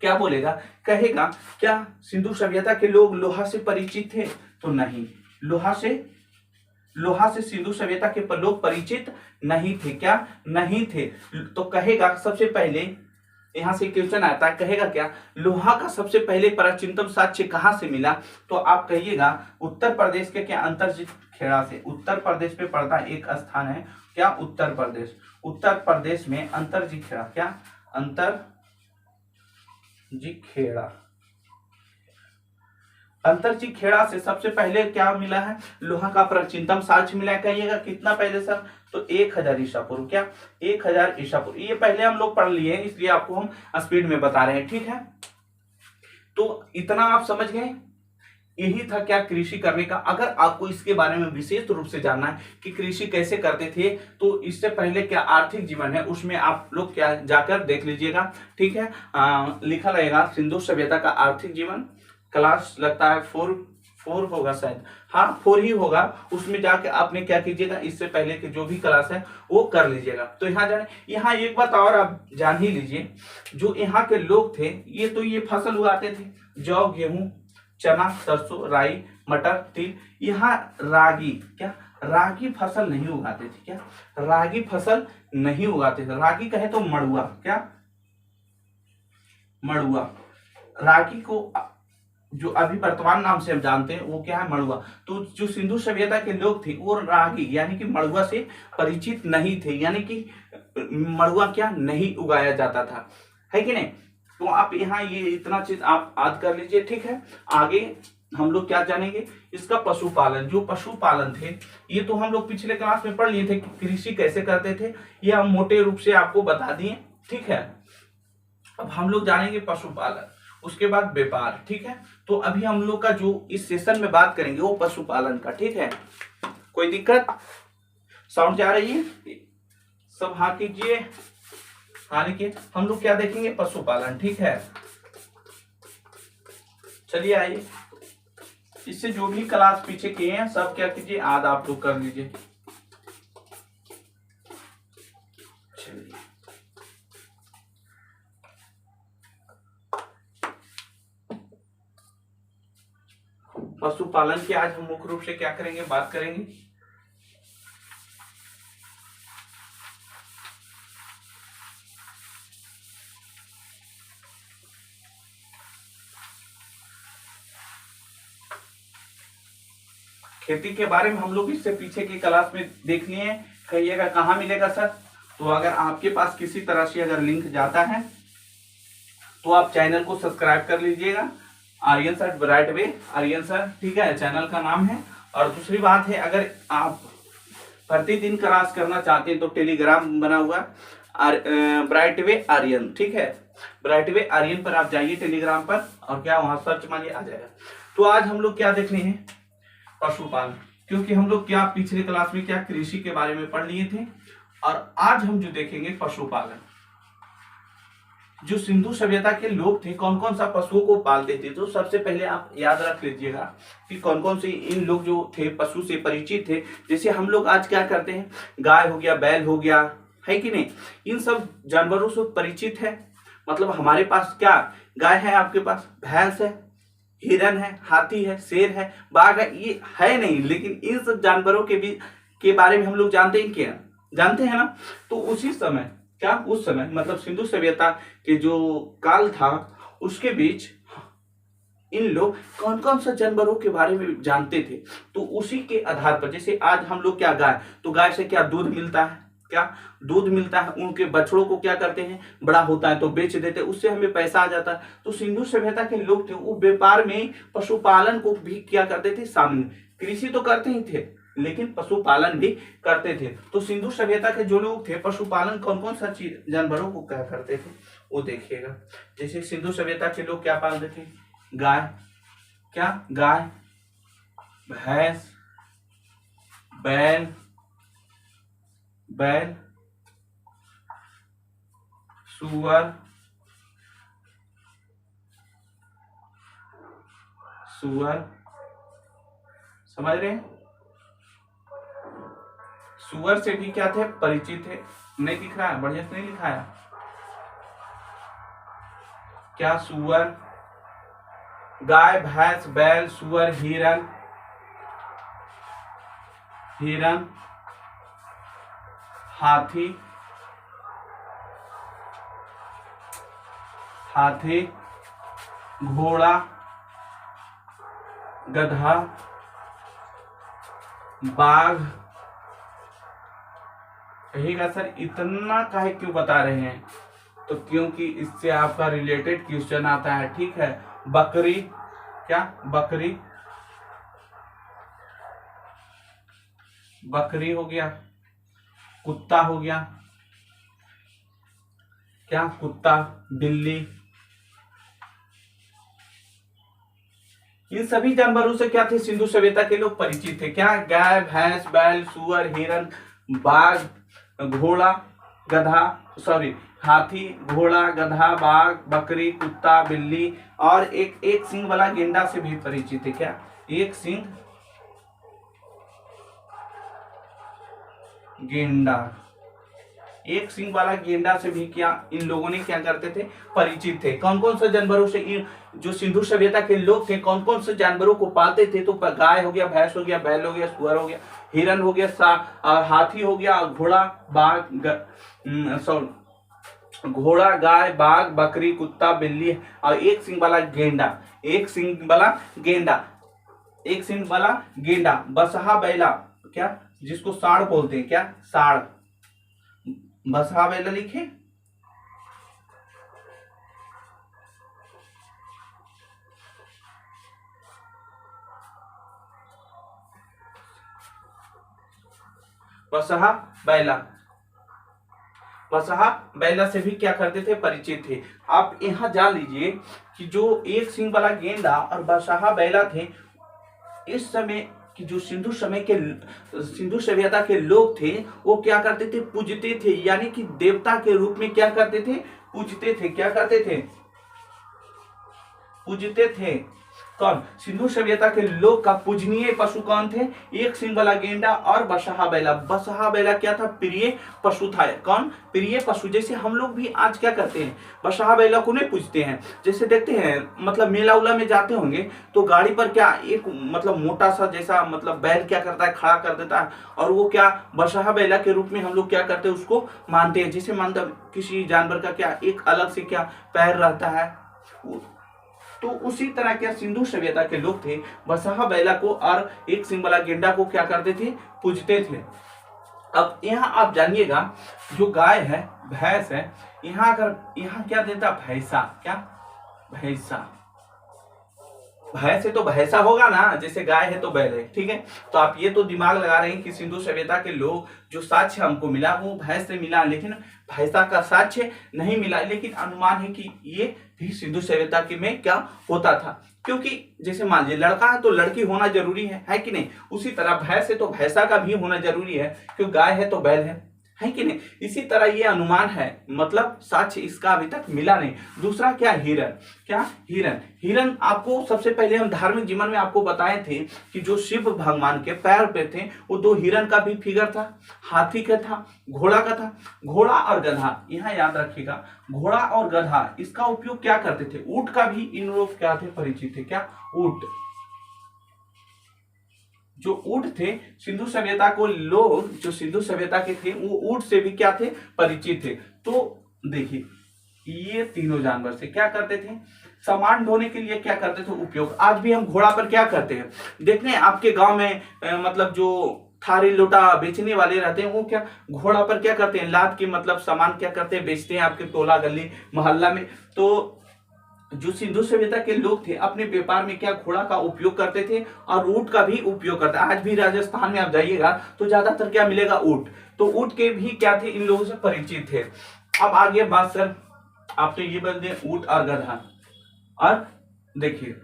S1: क्या बोलेगा, कहेगा क्या सिंधु सभ्यता के लोग लोहा से परिचित थे, तो नहीं, लोहा से सिंधु सभ्यता के लोग परिचित नहीं थे, क्या नहीं थे। तो कहेगा सबसे पहले, यहां से क्वेश्चन आता है, कहेगा क्या लोहा का सबसे पहले प्राचीनतम साक्ष्य कहां से मिला, तो आप कहिएगा उत्तर प्रदेश के क्या अंतरजीत खेड़ा से। उत्तर प्रदेश में पड़ता एक स्थान है, क्या उत्तर प्रदेश। उत्तर प्रदेश में अंतरजीत खेड़ा, क्या अंतरजीत खेड़ा। अंतरजीत खेड़ा से सबसे पहले क्या मिला है, लोहा का प्राचीनतम साक्ष्य मिला है। कहिएगा कितना पहले सर, तो 1000 ईसा पूर्व, क्या 1000 ईसा पूर्व। ये पहले हम लोग पढ़ लिए हैं इसलिए आपको हम स्पीड में बता रहे हैं, ठीक है। तो इतना आप समझ गए, यही था क्या कृषि करने का। अगर आपको इसके बारे में विशेष रूप से जानना है कि कृषि कैसे करते थे, तो इससे पहले क्या आर्थिक जीवन है उसमें आप लोग क्या जाकर देख लीजिएगा, ठीक है। लिखा रहेगा सिंधु सभ्यता का आर्थिक जीवन, क्लास लगता है 4 होगा शायद, हाँ 4 ही होगा। उसमें जाके आपने क्या कीजिएगा, इससे पहले की जो भी क्लास है वो कर लीजिएगा। तो यहाँ जाने, यहाँ एक बात और आप जान ही लीजिए, जो यहाँ के लोग थे ये तो ये फसल उगाते थे, जौ, गेहूं, चना, सरसों, राई, मटर, तिल। यहाँ रागी, क्या रागी फसल नहीं उगाते थे, क्या रागी फसल नहीं उगाते थे। रागी कहे तो मड़ुआ, क्या मड़ुआ। रागी को जो अभी वर्तमान नाम से हम जानते हैं वो क्या है, मड़ुआ। तो जो सिंधु सभ्यता के लोग थे वो रागी यानी कि मड़ुआ से परिचित नहीं थे, यानी कि मड़ुआ क्या नहीं उगाया जाता था, है कि नहीं। तो आप यहाँ ये इतना चीज आप याद कर लीजिए, ठीक है। आगे हम लोग क्या जानेंगे, इसका पशुपालन। जो पशुपालन थे ये तो हम लोग पिछले क्लास में पढ़ लिए थे कि कृषि कैसे करते थे, ये हम मोटे रूप से आपको बता दिए, ठीक है। अब हम लोग जानेंगे पशुपालन, उसके बाद व्यापार, ठीक है। तो अभी हम लोग का जो इस सेशन में बात करेंगे वो पशुपालन का, ठीक है। कोई दिक्कत, साउंड जा रही है, सब हाँ कीजिए, हाँ लिखिए। हम लोग क्या देखेंगे, पशुपालन, ठीक है। चलिए आइए, इससे जो भी क्लास पीछे किए हैं सब क्या कीजिए, आज आप लोग कर लीजिए। चलिए पशुपालन की आज हम मुख्य रूप से क्या करेंगे, बात करेंगे। खेती के बारे में हम लोग इससे पीछे की क्लास में देख लिए हैं। कहिएगा कहाँ मिलेगा सर? तो अगर आपके पास किसी तरह से अगर लिंक जाता है तो आप चैनल को सब्सक्राइब कर लीजिएगा, आर्यन सर ब्राइट वे, आर्यन सर, ठीक है, चैनल का नाम है। और दूसरी बात है, अगर आप प्रतिदिन क्लास करना चाहते हैं तो टेलीग्राम बना हुआ ब्राइट वे आर्यन, ठीक है, ब्राइट वे आर्यन पर आप जाइए टेलीग्राम पर, और क्या वहां सर्च मारिए आ जाएगा। तो आज हम लोग क्या देखने हैं? पशुपालन। क्योंकि हम लोग क्या पिछले क्लास में क्या कृषि के बारे में पढ़ लिए थे, और आज हम जो देखेंगे पशुपालन। जो सिंधु सभ्यता के लोग थे कौन कौन सा पशुओं को पालते थे, तो सबसे पहले आप याद रख लीजिएगा कि कौन कौन से इन लोग जो थे पशु से परिचित थे। जैसे हम लोग आज क्या करते हैं, गाय हो गया, बैल हो गया, है कि नहीं, इन सब जानवरों से परिचित है। मतलब हमारे पास क्या गाय है, आपके पास भैंस है, हिरन है, हाथी है, शेर है, बाघ है, ये है नहीं, लेकिन इन सब जानवरों के बारे में हम लोग जानते हैं, क्या जानते हैं ना। तो उसी समय क्या, उस समय मतलब सिंधु सभ्यता के जो काल था उसके बीच इन लोग कौन कौन सा जानवरों के बारे में जानते थे। तो उसी के आधार पर, जैसे आज हम लोग क्या गाय, तो गाय से क्या दूध मिलता है, क्या दूध मिलता है, उनके बछड़ों को क्या करते हैं, बड़ा होता है तो बेच देते हैं, उससे हमें पैसा आ जाता है। तो सिंधु सभ्यता के लोग थे वो व्यापार में पशुपालन को भी क्या करते थे शामिल। कृषि तो करते ही थे लेकिन पशुपालन भी करते थे। तो सिंधु सभ्यता के जो लोग थे पशुपालन कौन कौन सा चीज जानवरों को क्या करते थे वो देखिएगा। जैसे सिंधु सभ्यता के लोग क्या पालते थे, गाय, क्या गाय, भैंस, बैल, बैल, सुअर, सुअर, समझ रहे हैं, सुअर से भी क्या थे परिचित थे। नहीं दिख रहा है, बढ़िया से नहीं लिखा है क्या, सुअर, गाय, भैंस, बैल, सुअर, हिरन, हिरन, हाथी, हाथी, घोड़ा, गधा, बाघ। कहिएगा सर इतना काहे क्यों बता रहे हैं, तो क्योंकि इससे आपका रिलेटेड क्वेश्चन आता है, ठीक है। बकरी, क्या बकरी, बकरी हो गया, कुत्ता हो गया, क्या कुत्ता, बिल्ली, इन सभी जानवरों से क्या थे सिंधु सभ्यता के लोग परिचित थे। क्या गाय, भैंस, बैल, सुअर, हिरन, बाघ, घोड़ा, गधा, सॉरी हाथी, घोड़ा, गधा, बाघ, बकरी, कुत्ता, बिल्ली, और एक सींग वाला गेंडा से भी परिचित है। क्या एक सींग गेंडा, एक सींग वाला गेंडा से भी क्या इन लोगों ने क्या करते थे परिचित थे। कौन कौन से जानवरों से जो सिंधु सभ्यता के लोग थे कौन कौन से जानवरों को पालते थे, तो गाय हो गया, भैंस हो गया, बैल हो गया, सुअर हो गया, हिरन हो गया, और हाथी हो गया, घोड़ा, बाघ, घोड़ा, गाय, बाघ, बकरी, कुत्ता, बिल्ली, और एक सींग वाला गेंडा, एक सींग वाला गेंडा, एक सींग वाला गेंडा, बसहा बैला, क्या जिसको साड़ बोलते हैं, क्या साड़, बसहा बैला लिखे, बसहा बैला, बसहा बैला से भी क्या करते थे परिचित थे। आप यहां जान लीजिए कि जो एक सिंह वाला गेंडा और बसहा बैला थे, इस समय कि जो सिंधु सभ्यता के लोग थे वो क्या करते थे पूजते थे, यानी कि देवता के रूप में क्या करते थे पूजते थे। क्या करते थे पूजते थे। कौन, सिंधु सभ्यता के लोग का पूजनीय पशु कौन थे, एक सिंह वाला गेंडा और बसहा बैला। बसहा बैला क्या था प्रिय पशु था। कौन प्रिय पशु, जैसे हम लोग भी आज क्या करते हैं बसहा बैला को नहीं पूजते हैं। जैसे देखते हैं मतलब मेला उला में जाते होंगे तो गाड़ी पर क्या एक मतलब मोटा सा जैसा मतलब बैल क्या करता है खड़ा कर देता है, और वो क्या बसहा बैला के रूप में हम लोग क्या करते हैं उसको मानते हैं। जैसे मानते किसी जानवर का क्या एक अलग से क्या पैर रहता है, तो उसी तरह के सिंधु सभ्यता के लोग थे, बसहा बैला को और एक सिंग वाला गेंडा को क्या करते थे, पूजते थे। अब यहाँ आप जानिएगा, जो गाय है, भैंस है, यहाँ अगर यहाँ क्या देता, भैंसा, क्या, भैंसा, भैंस है तो भैंसा होगा ना, जैसे गाय है तो बैल है, ठीक है। तो आप ये तो दिमाग लगा रहे हैं कि सिंधु सभ्यता के लोग जो साक्ष्य हमको मिला वो भैंस से मिला, लेकिन भैंसा का साक्ष्य नहीं मिला, लेकिन अनुमान है कि ये भी सिंधु सभ्यता के में क्या होता था, क्योंकि जैसे मान लीजिए लड़का है तो लड़की होना जरूरी है कि नहीं, उसी तरह भैंस है तो भैंसा का भी होना जरूरी है, क्योंकि गाय है तो बैल है कि नहीं। इसी तरह ये अनुमान है, मतलब साक्ष्य इसका अभी तक मिला नहीं। दूसरा क्या, हिरण, क्या, हिरण, हिरण आपको सबसे पहले हम धार्मिक जीवन में आपको बताए थे कि जो शिव भगवान के पैर पे थे वो दो हिरण का भी फिगर था, हाथी का था, घोड़ा का था। घोड़ा और गधा, यहाँ याद रखिएगा, घोड़ा और गधा इसका उपयोग क्या करते थे, ऊंट का भी इन लोग क्या थे, परिचित थे, क्या, ऊंट। जो ऊंट थे, सिंधु सभ्यता को लोग जो सिंधु सभ्यता के थे वो ऊंट से भी क्या थे, परिचित थे। तो देखिए ये तीनों जानवर से क्या करते थे, सामान ढोने के लिए क्या करते थे, उपयोग। आज भी हम घोड़ा पर क्या करते हैं, देखते हैं आपके गांव में मतलब जो थारी लोटा बेचने वाले रहते हैं वो क्या घोड़ा पर क्या करते हैं, लाद के मतलब सामान क्या करते हैं, बेचते हैं आपके टोला गली मोहल्ला में। तो जो सिंधु सभ्यता के लोग थे अपने व्यापार में क्या घोड़ा का उपयोग करते थे और ऊंट का भी उपयोग करते। आज भी राजस्थान में आप जाइएगा तो ज्यादातर क्या मिलेगा, ऊंट। तो ऊंट के भी क्या थे, इन लोगों से परिचित थे। अब आगे बात सर, आप तो ये बोल दिए ऊंट और गधा। और देखिए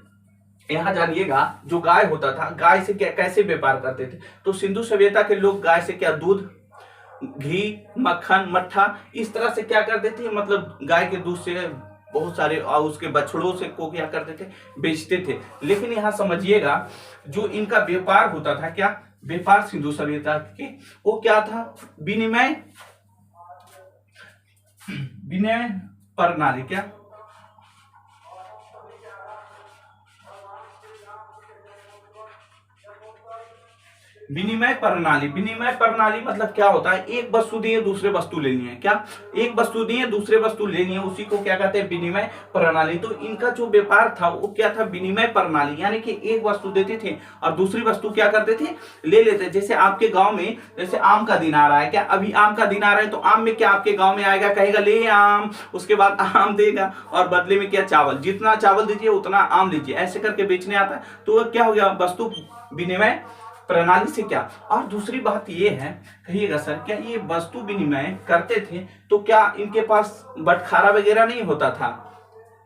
S1: यहाँ जानिएगा, जो गाय होता था, गाय से क्या कैसे व्यापार करते थे, तो सिंधु सभ्यता के लोग गाय से क्या, दूध, घी, मक्खन, मट्ठा इस तरह से क्या करते थे, मतलब गाय के दूध से बहुत सारे और उसके बछड़ों से को क्या करते थे, बेचते थे। लेकिन यहाँ समझिएगा, जो इनका व्यापार होता था, क्या व्यापार सिंधु सभ्यता के, वो क्या था, विनिमय, विनिमय प्रणाली, क्या, विनिमय प्रणाली। विनिमय प्रणाली मतलब क्या होता है, एक वस्तु दिए दूसरे वस्तु लेनी है, क्या, एक वस्तु दिए दूसरे वस्तु लेनी है, उसी को क्या कहते हैं, विनिमय प्रणाली। तो इनका जो व्यापार था वो क्या था, विनिमय प्रणाली, यानी कि एक वस्तु देते थे और दूसरी वस्तु क्या करते थे, ले लेते। जैसे आपके गाँव में जैसे आम का दिन आ रहा है, क्या अभी आम का दिन आ रहा है, तो आम में क्या आपके गाँव में आएगा, कहेगा ले आम, उसके बाद आम देगा और बदले में क्या, चावल, जितना चावल दीजिए उतना आम लीजिए, ऐसे करके बेचने आता है। तो क्या हो गया, वस्तु विनिमय प्रणाली से क्या। और दूसरी बात ये है, कहिएगा सर क्या ये वस्तु विनिमय करते थे तो क्या इनके पास बटखारा वगैरह नहीं होता था,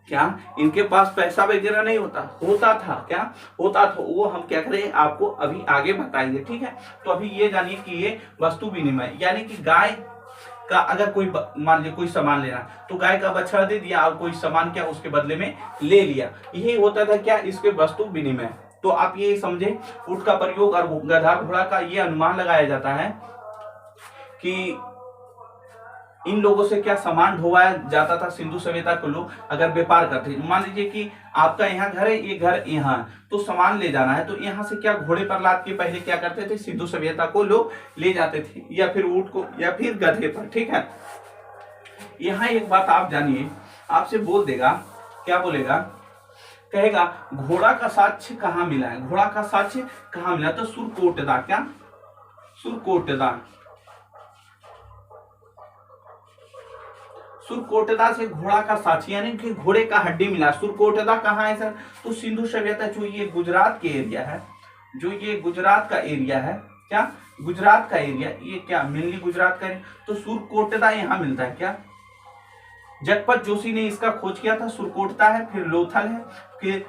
S1: क्या इनके पास पैसा वगैरह नहीं होता, होता था, क्या होता था, वो हम क्या करें आपको अभी आगे बताएंगे, ठीक है। तो अभी ये जानिए कि ये वस्तु विनिमय यानी कि गाय का अगर कोई मान लीजिए कोई सामान लेना तो गाय का बछड़ा दे दिया और कोई सामान क्या उसके बदले में ले लिया, यही होता था क्या, इसके वस्तु विनिमय। तो आप ये समझे, ऊंट का प्रयोग और गधा घोड़ा का ये अनुमान लगाया जाता है कि इन लोगों से क्या सामान ढोवाया जाता था। सिंधु सभ्यता के लोग अगर व्यापार करते, मान लीजिए कि आपका यहाँ घर है, ये घर यहाँ, तो सामान ले जाना है, तो यहाँ से क्या घोड़े पर लाद के पहले क्या करते थे, सिंधु सभ्यता को लोग ले जाते थे, या फिर ऊंट को या फिर गधे पर, ठीक है। यहाँ एक बात आप जानिए, आपसे बोल देगा, क्या बोलेगा, कहेगा घोड़ा का साक्ष्य कहाँ मिला है, घोड़ा का साक्ष्य कहाँ मिला, तो सुरकोटदा, क्या सुरकोटदा, सुरकोटदा से घोड़ा का साक्ष्य यानी कि घोड़े का हड्डी मिला। सुरकोटदा कहाँ है सर, तो सिंधु सभ्यता जो ये गुजरात के एरिया है, जो ये गुजरात का एरिया है, क्या गुजरात का एरिया, ये क्या मेनली गुजरात का एरिया, तो सुरकोटदा यहाँ मिलता है, क्या। जगपत जोशी ने इसका खोज किया था। सुरकोटदा है, फिर लोथल है, फिर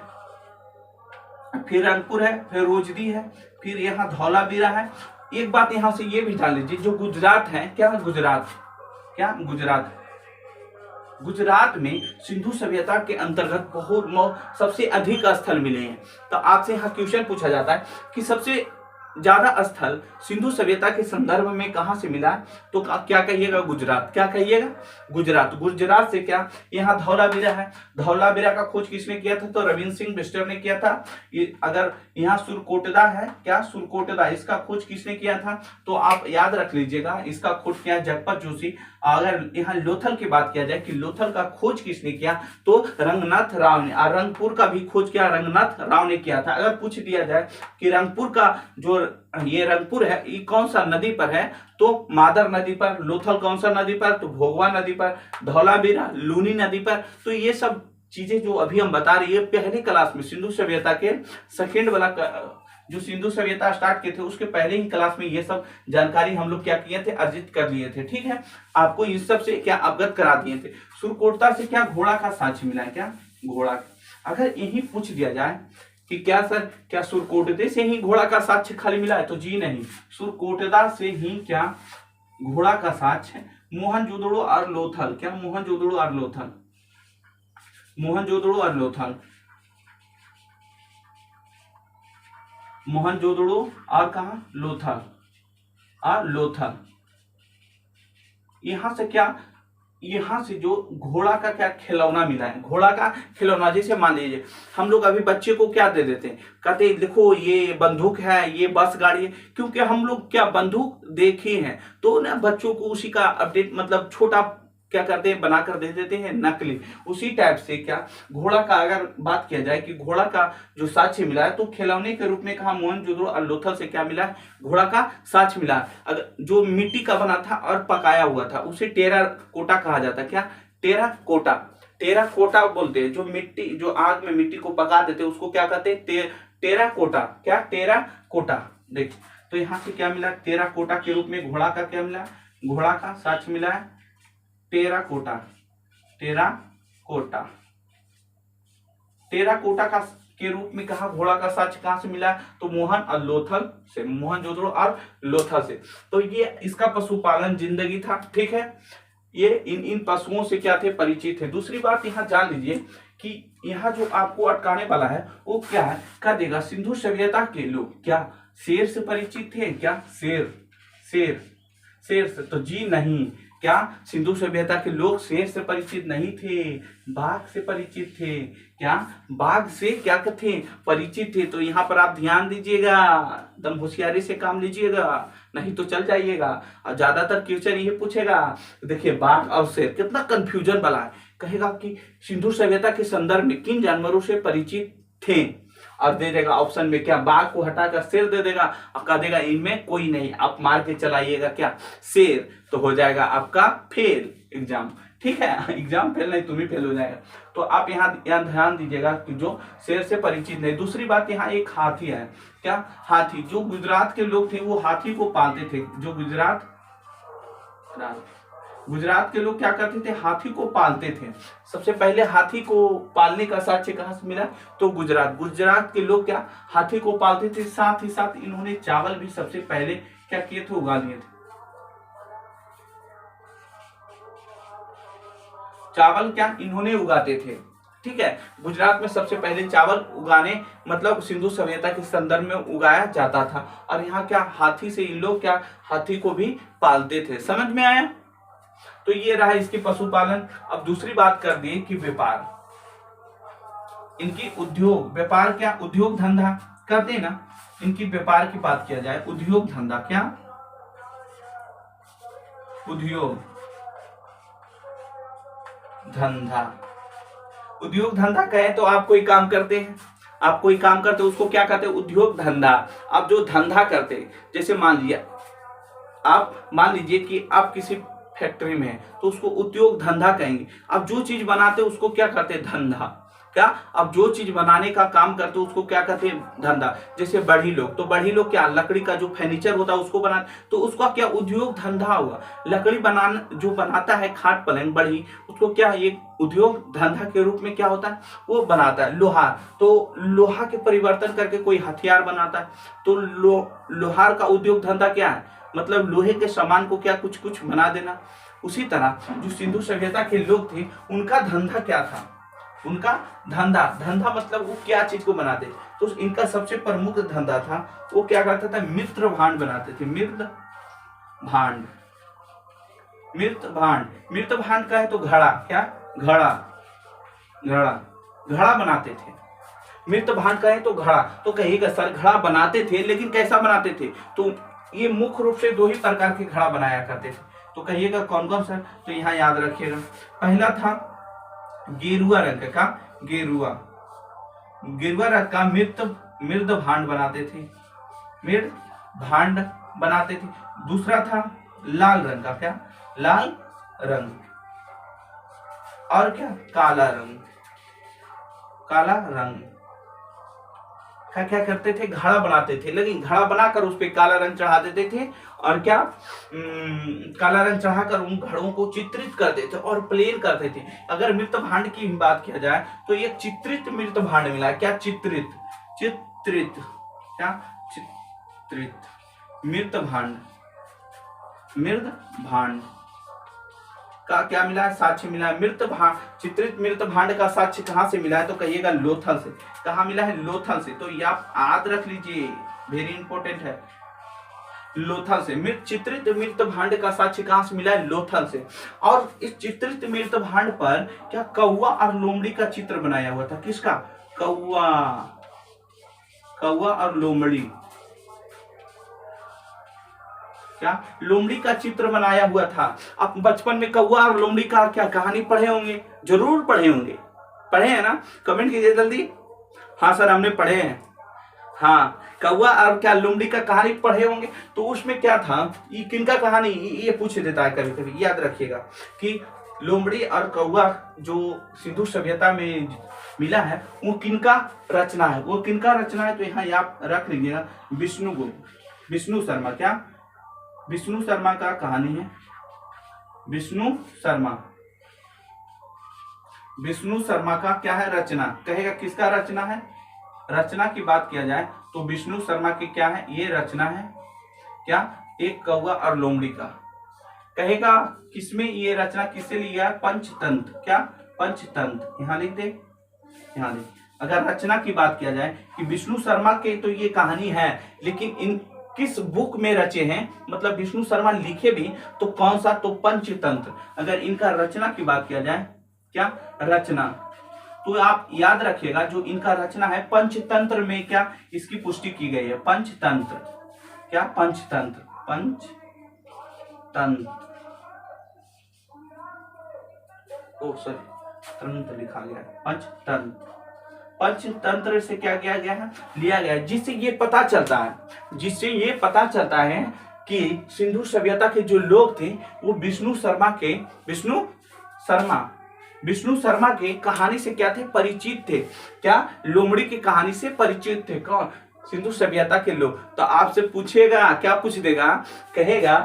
S1: रंगपुर है, फिर रोजदी है, फिर यहाँ धौलावीरा है। एक बात यहाँ से ये भी जान लीजिए, जो गुजरात है, क्या गुजरात, क्या गुजरात, गुजरात में सिंधु सभ्यता के अंतर्गत बहुत सबसे अधिक स्थल मिले हैं। तो आपसे यहाँ क्वेश्चन पूछा जाता है कि सबसे ज्यादा स्थल सिंधु सभ्यता के संदर्भ में कहां से मिला, तो क्या कहिएगा, गुजरात, क्या कहिएगा, गुजरात। गुजरात से क्या, यहाँ धौलावीरा है, धौलावीरा का खोज किसने किया था, तो रविंद्र सिंह बिस्टर ने किया था। अगर यहाँ सुरकोटदा है, क्या सुरकोटदा, इसका खोज किसने किया था, तो आप याद रख लीजिएगा, इसका खोज किया जगपत जोशी। अगर यहाँ लोथल की बात किया जाए कि लोथल का खोज किसने किया, तो रंगनाथ राव ने। और रंगपुर का भी खोज किया रंगनाथ राव ने किया था। अगर पूछ दिया जाए कि रंगपुर का जो ये रंगपुर है ये कौन सा नदी पर है, तो मादर नदी पर। लोथल कौन सा नदी पर, तो भोगवा नदी पर। धौलावीरा लूनी नदी पर। तो ये सब चीजें जो अभी हम बता रही है पहले क्लास में सिंधु सभ्यता के सेकेंड वाला जो सिंधु सभ्यता स्टार्ट किए थे उसके पहले ही क्लास में ये सब जानकारी हम लोग क्या किए थे, अर्जित कर लिए थे। ठीक है, आपको इस सब से क्या अवगत करा दिए थे। सुरकोटता से क्या घोड़ा का साक्ष्य मिला है, क्या घोड़ा। अगर यही पूछ दिया जाए कि क्या सर क्या सुरकोटते से ही घोड़ा का साक्ष्य खाली मिला है, तो जी नहीं, सुरकोटदा से ही क्या घोड़ा का साक्ष्य मोहनजोदड़ो और लोथल, क्या मोहनजोदड़ो और लोथल, मोहनजोदड़ो और लोथल, मोहनजोदड़ो और कहा लोथल और लोथल। यहां से क्या, यहां से जो घोड़ा का क्या खिलौना मिला है, घोड़ा का खिलौना। जैसे मान लीजिए हम लोग अभी बच्चे को क्या दे देते हैं, कहते हैं देखो ये बंदूक है, ये बस गाड़ी है, क्योंकि हम लोग क्या बंदूक देखे हैं, तो ना बच्चों को उसी का अपडेट मतलब छोटा क्या करते हैं बनाकर दे देते हैं नकली। उसी टाइप से क्या घोड़ा का अगर बात किया जाए कि घोड़ा का जो साक्ष्य मिला है, तो खिलौने के रूप में कहा मोहनजोदड़ो और लोथल से क्या मिला है, घोड़ा का साक्ष्य मिला। अगर जो मिट्टी का बना था और पकाया हुआ था उसे टेरा कोटा कहा जाता है, क्या टेरा कोटा, टेरा कोटा बोलते हैं। जो मिट्टी जो आग में मिट्टी को पका देते उसको क्या कहते हैं, टेरा कोटा, क्या टेरा कोटा। देख तो यहाँ से क्या मिला, टेरा कोटा के रूप में घोड़ा का क्या मिला, घोड़ा का साक्ष्य मिला है टेराकोटा, टेराकोटा, टेराकोटा का के रूप में कहा घोड़ा का साक्ष्य कहां से मिला, तो मोहन और लोथल से, मोहनजोदड़ो और लोथल से। तो ये इसका पशुपालन जिंदगी था। ठीक है, ये इन पशुओं से क्या थे, परिचित थे। दूसरी बात यहाँ जान लीजिए कि यहाँ जो आपको अटकाने वाला है वो क्या है, क्या देगा, सिंधु सभ्यता के लोग क्या शेर से परिचित थे, क्या शेर, शेर, शेर से, तो जी नहीं, क्या सिंधु सभ्यता के लोग शेर से परिचित नहीं थे, बाघ से परिचित थे, क्या बाघ से क्या थे, परिचित थे। तो यहाँ पर आप ध्यान दीजिएगा, एकदम होशियारी से काम लीजिएगा, नहीं तो चल जाइएगा। और ज्यादातर क्वेश्चन ये पूछेगा, देखिए बाघ और शेर कितना कंफ्यूजन वाला है, कहेगा कि सिंधु सभ्यता के संदर्भ में किन जानवरों से परिचित थे, और दे देगा ऑप्शन में क्या बाघ को हटाकर शेर दे देगा और कह देगा इनमें कोई नहीं, आप मार के चलाइएगा क्या शेर, तो हो जाएगा आपका फेल एग्जाम। ठीक है, एग्जाम फेल नहीं, तुम ही फेल हो जाएगा। तो आप यहाँ ध्यान दीजिएगा कि जो शेर से परिचित नहीं। दूसरी बात यहाँ एक हाथी है, क्या हाथी, जो गुजरात के लोग थे वो हाथी को पालते थे। जो गुजरात के लोग क्या करते थे, हाथी को पालते थे। सबसे पहले हाथी को पालने का साक्ष्य कहां से मिला, तो गुजरात के लोग क्या हाथी को पालते थे। साथ ही साथ इन्होंने चावल भी सबसे पहले क्या किए थे, उगा लिए थे। चावल क्या इन्होंने उगाते थे। ठीक है, गुजरात में सबसे पहले चावल उगाने मतलब सिंधु सभ्यता के संदर्भ में उगाया जाता था। और यहाँ क्या हाथी से इन लोग क्या हाथी को भी पालते थे। समझ में आया, तो ये रहा इसके पशुपालन। अब दूसरी बात कर दी कि व्यापार, इनकी उद्योग, व्यापार क्या उद्योग धंधा करते ना, इनकी व्यापार की बात किया जाए, उद्योग धंधा, क्या उद्योग धंधा, उद्योग धंधा कहे तो आप कोई काम करते हैं, आप कोई काम करते उसको क्या कहते हैं, उद्योग धंधा। आप जो धंधा करते, जैसे मान लीजिए कि आप किसी फैक्ट्री में है तो उसको उद्योग धंधा कहेंगे। अब जो चीज बनाते उसको क्या कहते हैं, धंधा, क्या अब जो चीज बनाने का काम करते उसको क्या कहते हैं, धंधा। जैसे बढ़ी लोग, तो बढ़ी लोग क्या लकड़ी का जो फर्नीचर होता है उसको बना, तो उसका क्या उद्योग धंधा हुआ। लकड़ी बनाना जो बनाता है खाट पलंग बढ़ी, उसको क्या ये उद्योग धंधा के रूप में क्या होता है, वो बनाता है। लोहार, तो लोहा के परिवर्तन करके कोई हथियार बनाता है, तो लोहार का उद्योग धंधा क्या है, मतलब लोहे के सामान को क्या कुछ कुछ बना देना। उसी तरह जो सिंधु सभ्यता के लोग थे उनका धंधा क्या था, उनका धंधा मतलब वो क्या चीज को बनाते, तो इनका सबसे प्रमुख धंधा था वो क्या करता था, मित्र भांड बनाते थे। मित्र भांड का है तो घड़ा, क्या घड़ा बनाते थे। मृत भांड का है तो घड़ा, तो कहिएगा सर घड़ा बनाते थे लेकिन कैसा बनाते थे, तो ये मुख्य रूप से दो ही प्रकार के घड़ा बनाया करते थे। तो कहिएगा कौन कौन सा, तो यहाँ याद रखिएगा। पहला था गेरुआ रंग का, गेरुआ, गेरुआ रंग का मृद भांड बनाते थे, मृद भांड बनाते थे। दूसरा था लाल रंग का, क्या, लाल रंग, और क्या, काला रंग, काला रंग का क्या करते थे, घड़ा बनाते थे, लेकिन घड़ा बनाकर उस पे काला रंग चढ़ा देते थे, और क्या, काला रंग चढ़ाकर उन घड़ों को चित्रित करते थे और प्लेन करते थे। अगर मृत भांड की बात किया जाए तो ये चित्रित मृत भांड मिला, क्या, चित्रित, चित्रित, क्या, चित्रित मृत भांड, मृत भांड का क्या मिला है, साक्ष्य मिला है। मृत भांड, चित्रित मृत भांड का साक्ष्य कहां से मिला है, तो कहिएगा लोथल से। कहां मिला है, लोथल से। तो ये आप याद रख लीजिए, वेरी इंपॉर्टेंट है, लोथल से। चित्रित मृत भांड का साक्ष्य कहां से मिला है, लोथल से। और इस चित्रित मृत भांड पर क्या कौवा और लोमड़ी का चित्र बनाया हुआ था, किसका, कौवा, कौवा और लोमड़ी, क्या, लोमड़ी का चित्र बनाया हुआ था। आप बचपन में कौवा और लोमड़ी का क्या कहानी पढ़े होंगे, जरूर पढ़े होंगे, पढ़े हैं ना, कमेंट कीजिए जल्दी। हाँ सर हमने पढ़े हैं, हाँ, कौवा और क्या लोमड़ी का कहानी पढ़े होंगे। तो उसमें क्या था, ये किनका कहानी, ये पूछ देता है कभी कभी, याद रखिएगा कि लोमड़ी और कौवा जो सिंधु सभ्यता में मिला है वो किनका रचना है, वो किनका रचना है, तो यहाँ आप रख लीजिएगा, विष्णु शर्मा, क्या, विष्णु शर्मा का कहानी है, विष्णु शर्मा, विष्णु शर्मा का क्या है, रचना। कहेगा किसका रचना है, रचना की बात किया जाए तो विष्णु शर्मा की क्या है, ये रचना है, क्या, एक कौवा और लोमड़ी का। कहेगा किसमें ये रचना किससे लिया है, पंचतंत्र, क्या, पंचतंत्र, यहाँ लिख दे, यहाँ दे। अगर रचना की बात किया जाए कि विष्णु शर्मा के तो ये कहानी है, लेकिन इन किस बुक में रचे हैं, मतलब विष्णु शर्मा लिखे भी तो कौन सा, तो पंचतंत्र। अगर इनका रचना की बात किया जाए, क्या, रचना, तो आप याद रखिएगा जो इनका रचना है पंचतंत्र में क्या इसकी पुष्टि की गई है, पंचतंत्र, क्या, पंचतंत्र, पंचतंत्र, ओ सॉरी तंत्र लिखा गया है, पंचतंत्र, पंचतंत्र से क्या किया गया है, लिया गया है। जिससे ये पता चलता है, जिससे ये पता चलता है कि सिंधु सभ्यता के जो लोग थे वो विष्णु शर्मा के कहानी से क्या थे, परिचित थे, क्या, लोमड़ी की कहानी से परिचित थे, कौन, सिंधु सभ्यता के लोग। तो आपसे पूछेगा, क्या पूछ देगा, कहेगा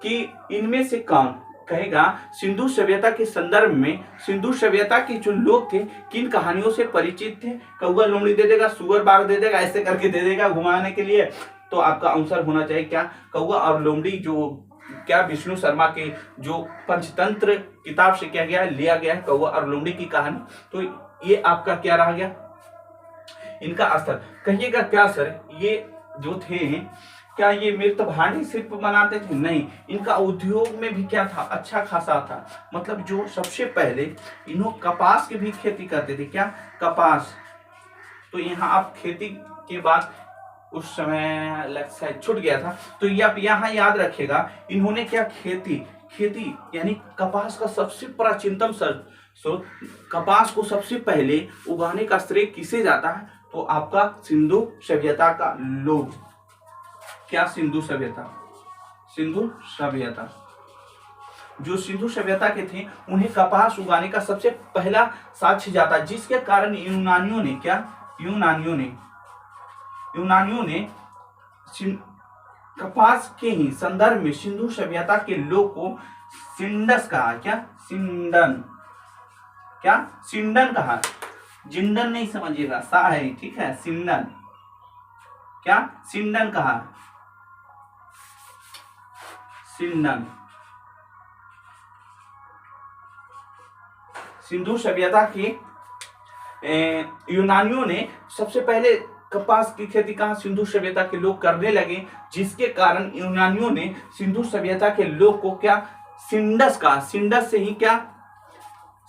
S1: कि इनमें से कौन, कहेगा सिंधु सभ्यता के संदर्भ में सिंधु सभ्यता के जो लोग थे किन कहानियों से परिचित थे, कौवा लोमड़ी दे देगा, सुअर बाघ दे देगा, ऐसे करके दे देगा घुमाने के लिए। तो आपका आंसर होना चाहिए क्या, कौवा और लोमड़ी, जो क्या विष्णु शर्मा के जो पंचतंत्र किताब से क्या गया है, लिया गया है कौवा और लोमड़ी की कहानी। तो ये आपका क्या रह गया, इनका स्तर। कहिएगा क्या सर ये जो थे क्या ये मृत भांड सिर्फ बनाते थे, नहीं, इनका उद्योग में भी क्या था, अच्छा खासा था। मतलब जो सबसे पहले इन्होंने कपास की भी खेती करते थे, क्या, कपास। तो यहाँ आप खेती के बाद उस समय शायद छूट गया था, तो ये आप यहाँ याद रखेगा, इन्होंने क्या खेती यानी कपास का सबसे प्राचीनतम स्रोत, कपास को सबसे पहले उगाने का श्रेय किसे जाता है, तो आपका सिंधु सभ्यता का लोग, क्या, सिंधु सभ्यता जो सिंधु सभ्यता के थे उन्हें कपास उगाने का सबसे पहला साक्ष्य जाता, जिसके कारण यूनानियों ने कपास के ही संदर्भ में सिंधु सभ्यता के लोग को सिंडस कहा, क्या, सिंडन कहा, जिंडन नहीं समझिएगा, सा है, ठीक है, सिंडन, क्या, सिंडन कहा, सिंडन। सिंधु सभ्यता के यूनानियों ने सबसे पहले कपास की खेती कहाँ, सिंधु सभ्यता के लोग करने लगे, जिसके कारण यूनानियों ने सिंधु सभ्यता के लोग को क्या, सिंडस कहा, सिंडस से ही क्या,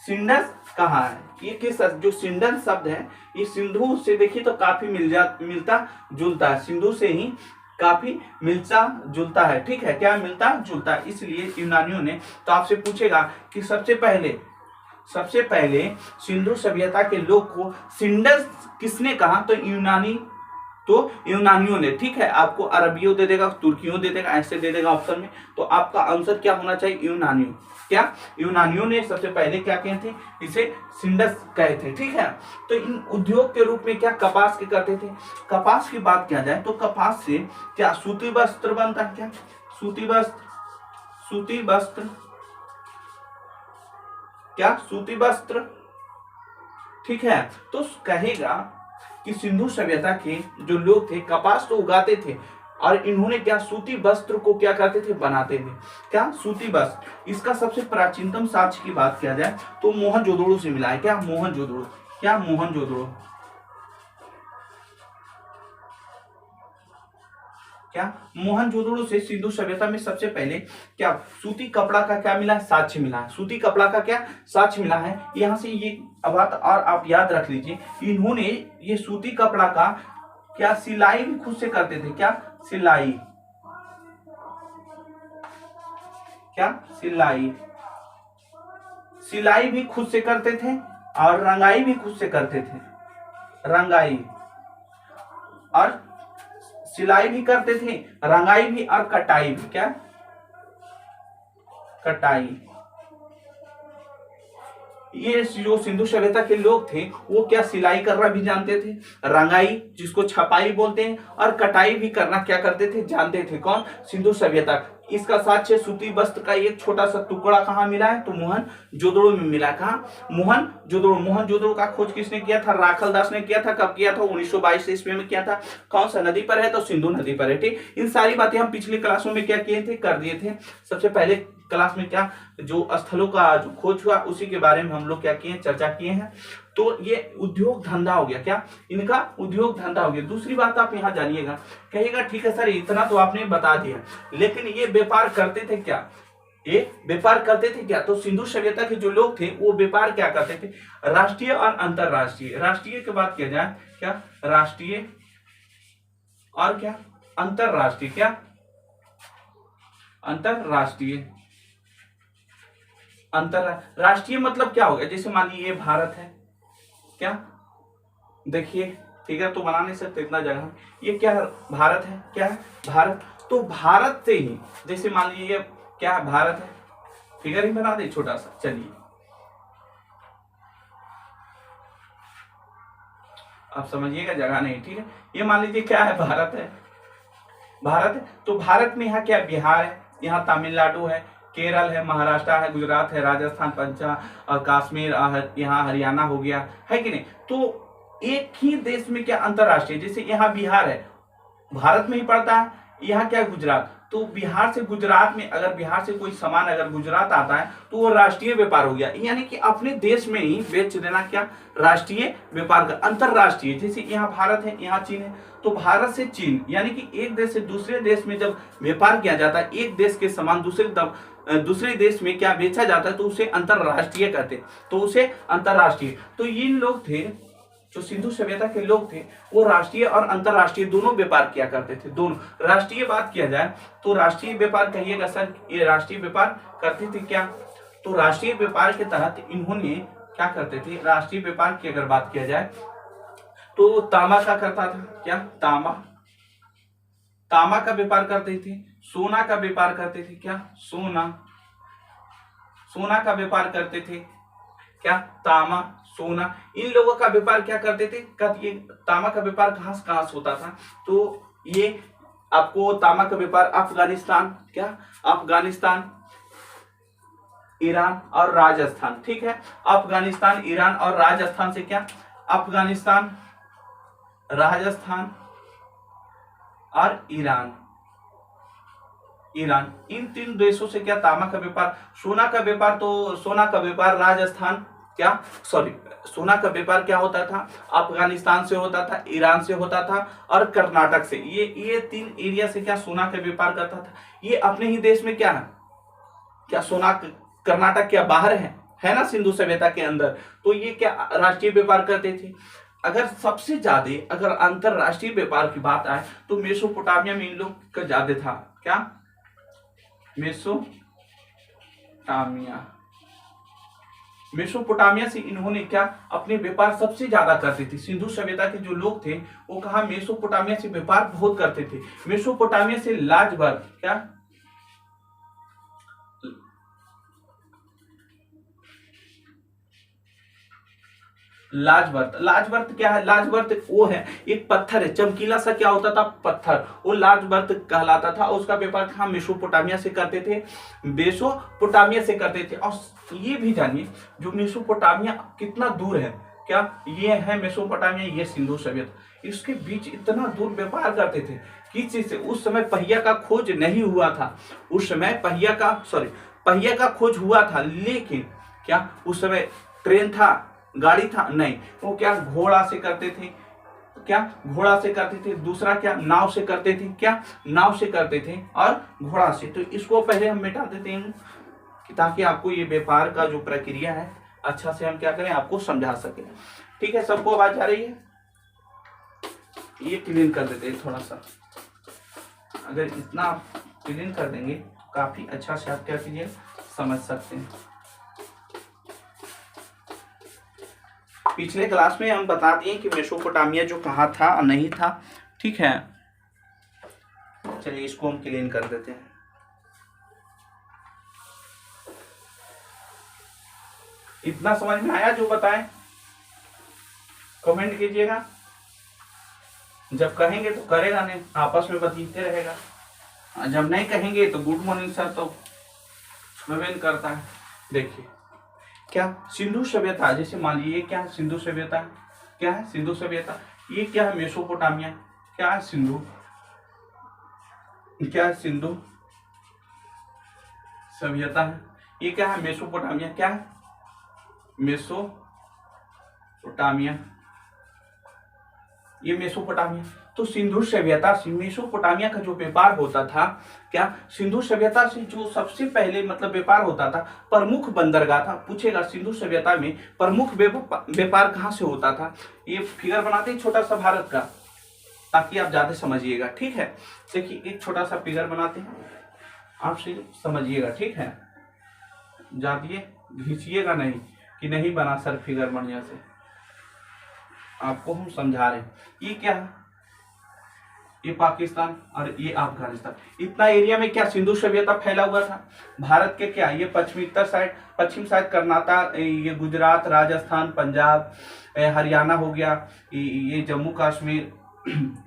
S1: सिंडस कहा है। ये किस जो सिंडन शब्द है ये सिंधु से देखिए तो काफी मिलता जुलता है, सिंधु से ही काफी मिलता जुलता है, ठीक है, क्या मिलता जुलता है। इसलिए यूनानियों ने, तो आपसे पूछेगा कि सबसे पहले सिंधु सभ्यता के लोग को सिंडस किसने कहा, तो यूनानियों ने, ठीक है। आपको अरबियों दे देगा, तुर्कियों दे देगा, ऐसे दे देगा ऑप्शन में, तो आपका आंसर क्या होना चाहिए, यूनानियों। क्या यूनानियों ने सबसे पहले क्या कहे थे, इसे सिंडस कहे थे, ठीक है। तो इन उद्योग के रूप में क्या कपास के करते थे। कपास की बात किया जाए तो कपास से क्या सूती वस्त्र बनता है, क्या सूती वस्त्र क्या सूती वस्त्र, ठीक है। तो कहेगा कि सिंधु सभ्यता के जो लोग थे कपास तो उगाते थे, और इन्होंने क्या सूती वस्त्र को क्या करते थे, बनाते थे, क्या सूती वस्त्र। इसका सबसे प्राचीनतम साक्ष्य की बात किया जाए तो मोहनजोदड़ो से मिला है, क्या मोहनजोदड़ो से सिंधु सभ्यता में सबसे पहले क्या सूती कपड़ा का क्या मिला है, साक्ष्य मिला है। सूती कपड़ा का क्या साक्ष्य मिला है। यहां से ये बात और आप याद रख लीजिए, इन्होंने ये सूती कपड़ा का क्या सिलाई भी खुद से करते थे, क्या सिलाई भी खुद से करते थे, और रंगाई भी खुद से करते थे, और सिलाई भी करते थे, रंगाई भी, और कटाई भी, क्या कटाई। ये जो सिंधु सभ्यता के लोग थे वो क्या सिलाई करना भी जानते थे, रंगाई जिसको छपाई बोलते हैं, और कटाई भी करना क्या करते थे, जानते थे। कौन, सिंधु सभ्यता। इसका साक्ष्य सूती वस्त्र का एक छोटा सा टुकड़ा कहाँ मिला है, तो मोहनजोदड़ो में मिला। कहाँ, मोहनजोदड़ो का खोज किसने किया था, राखल दास ने किया था। कब किया था, 1922 ईस्वी में किया था। कौन सा नदी पर है, तो सिंधु नदी पर है, ठीक। इन सारी बातें हम पिछली क्लासों में क्या किए थे, कर दिए थे। सबसे पहले क्लास में क्या जो स्थलों का जो खोज हुआ उसी के बारे में हम लोग क्या किए, चर्चा किए हैं। तो ये उद्योग धंधा हो गया, क्या इनका उद्योग धंधा हो गया। दूसरी बात आप यहाँ जानिएगा, कहिएगा ठीक है सर इतना तो आपने बता दिया, लेकिन ये व्यापार करते थे क्या, तो सिंधु सभ्यता के जो लोग थे वो व्यापार क्या करते थे, राष्ट्रीय और अंतरराष्ट्रीय। राष्ट्रीय की बात किया जाए, क्या राष्ट्रीय और क्या अंतरराष्ट्रीय, क्या अंतरराष्ट्रीय मतलब क्या हो गया, जैसे मान लीजिए भारत है, क्या देखिए फिगर तो बना नहीं सकते इतना जगह, ये क्या है, भारत है, क्या है भारत। तो भारत से ही जैसे मान लीजिए क्या है, भारत है, फिगर ही बना दे छोटा सा, चलिए आप समझिएगा, जगह नहीं, ठीक है। ये मान लीजिए क्या है, भारत है, तो भारत में यहाँ क्या, बिहार है, यहाँ तमिलनाडु है, केरल है, महाराष्ट्र है, गुजरात है, राजस्थान, पंजाब और कश्मीर, यहाँ हरियाणा हो गया, है कि नहीं। तो एक ही देश में क्या अंतरराष्ट्रीय, जैसे यहाँ बिहार है, भारत में ही पड़ता है, यहाँ क्या गुजरात, तो बिहार से गुजरात में अगर बिहार से कोई सामान अगर गुजरात आता है तो वो राष्ट्रीय व्यापार हो गया, यानी कि अपने देश में ही बेच देना, क्या राष्ट्रीय व्यापार का। अंतरराष्ट्रीय जैसे यहाँ भारत है, यहाँ चीन है, तो भारत से चीन, यानी कि एक देश से दूसरे देश में जब व्यापार किया जाता है, एक देश के सामान दूसरे देश में क्या बेचा जाता है, तो उसे अंतरराष्ट्रीय कहते हैं, तो उसे अंतरराष्ट्रीय। तो इन लोग थे जो सिंधु सभ्यता के लोग थे वो राष्ट्रीय और अंतरराष्ट्रीय दोनों व्यापार किया करते थे, दोनों। राष्ट्रीय बात किया जाए तो राष्ट्रीय व्यापार कहिएगा सर, ये राष्ट्रीय व्यापार करते थे क्या, तो राष्ट्रीय व्यापार के तहत इन्होंने क्या करते थे, राष्ट्रीय व्यापार की अगर बात किया जाए तो तांबा का करता था, क्या तांबा का व्यापार करते थे, सोना का व्यापार करते थे, क्या सोना का व्यापार करते थे, क्या तांबा सोना, इन लोगों का व्यापार क्या करते थे। ये तांबा का व्यापार कहां से होता था, तो ये आपको तांबा का व्यापार अफगानिस्तान, क्या अफगानिस्तान, ईरान और राजस्थान, ठीक है। अफगानिस्तान, ईरान और राजस्थान से, क्या अफगानिस्तान, राजस्थान और ईरान, इन तीन देशों से क्या तांबा का व्यापार। सोना का व्यापार, तो सोना का व्यापार राजस्थान, क्या सोना का व्यापार क्या होता था, अफगानिस्तान से होता था, ईरान से होता था और कर्नाटक से। ये तीन एरिया से क्या सोना का व्यापार करता था। ये अपने ही देश में क्या है, क्या सोना कर्नाटक क्या बाहर है ना सिंधु सभ्यता के अंदर, तो ये क्या राष्ट्रीय व्यापार करते थे। अगर सबसे ज्यादा अगर अंतरराष्ट्रीय व्यापार की बात आए तो मेसोपोटामिया में इन लोग का ज्यादा था। क्या? मेसोपोटामिया मेसोपोटामिया से इन्होंने क्या अपने व्यापार सबसे ज्यादा करते थे। सिंधु सभ्यता के जो लोग थे वो कहा मेसोपोटामिया से व्यापार बहुत करते थे। मेसोपोटामिया से लाजवर्त क्या लाजवर्त लाजवर्त क्या है? लाजवर्त वो है एक पत्थर है चमकीला सा, क्या होता था? पत्थर। वो लाजवर्त कहलाता था। उसका व्यापार कहाँ? मेसोपोटामिया से करते थे। मेसोपोटामिया से करते थे। और ये भी जानिए जो मेसोपोटामिया कितना दूर है, क्या ये है मेसोपोटामिया, ये सिंधु सभ्यता, इसके बीच इतना दूर व्यापार करते थे। किस चीज से? उस समय पहिया का खोज नहीं हुआ था। उस समय पहिया का खोज हुआ था, लेकिन क्या उस समय ट्रेन था, गाड़ी था? नहीं। वो क्या घोड़ा से करते थे। क्या घोड़ा से करते थे। दूसरा क्या नाव से करते थे। क्या नाव से करते थे और घोड़ा से। तो इसको पहले हम मिटा देते हैं ताकि आपको ये व्यापार का जो प्रक्रिया है अच्छा से हम क्या करें आपको समझा सके। ठीक है, सबको आवाज आ रही है? ये क्लीन कर देते हैं थोड़ा सा। अगर इतना क्लीन कर देंगे काफी अच्छा से आप क्या कीजिए समझ सकते हैं। पिछले क्लास में हम बता दिए कि मेसोपोटामिया जो कहाँ था और नहीं था। ठीक है, चलिए इसको हम क्लीन कर देते हैं। इतना समझ में आया जो बताएं? कमेंट कीजिएगा। जब कहेंगे तो करेगा, नहीं आपस में बतीते रहेगा। जब नहीं कहेंगे तो गुड मॉर्निंग सर तो छुड़वेन करता है। देखिए क्या सिंधु सभ्यता, जैसे मान लीजिए क्या है सिंधु सभ्यता, क्या है सिंधु सभ्यता, ये क्या है मेसोपोटामिया, क्या है सिंधु, क्या है सिंधु सभ्यता है, ये क्या है मेसोपोटामिया, क्या है मेसोपोटामिया, ये मेसोपोटामिया। तो सिंधु सभ्यता से मेसोपोटामिया का जो व्यापार होता था, क्या सिंधु सभ्यता से जो सबसे पहले मतलब व्यापार होता था, प्रमुख बंदरगाह था। पूछेगा सिंधु सभ्यता में प्रमुख व्यापार कहाँ से होता था। ये फिगर बनाते हैं छोटा सा भारत का ताकि आप ज्यादा समझिएगा। ठीक है, देखिए एक छोटा सा फिगर बनाते हैं, आप समझिएगा। ठीक है, ज्यादा घिंचिएगा नहीं कि नहीं बना सर फिगर बढ़िया से, आपको हम समझा रहे हैं। ये क्या है, ये पाकिस्तान और ये अफगानिस्तान, इतना एरिया में क्या सिंधु सभ्यता फैला हुआ था। भारत के क्या ये पश्चिम साइड कर्नाटक, ये गुजरात, राजस्थान, पंजाब, हरियाणा हो गया, ये जम्मू कश्मीर,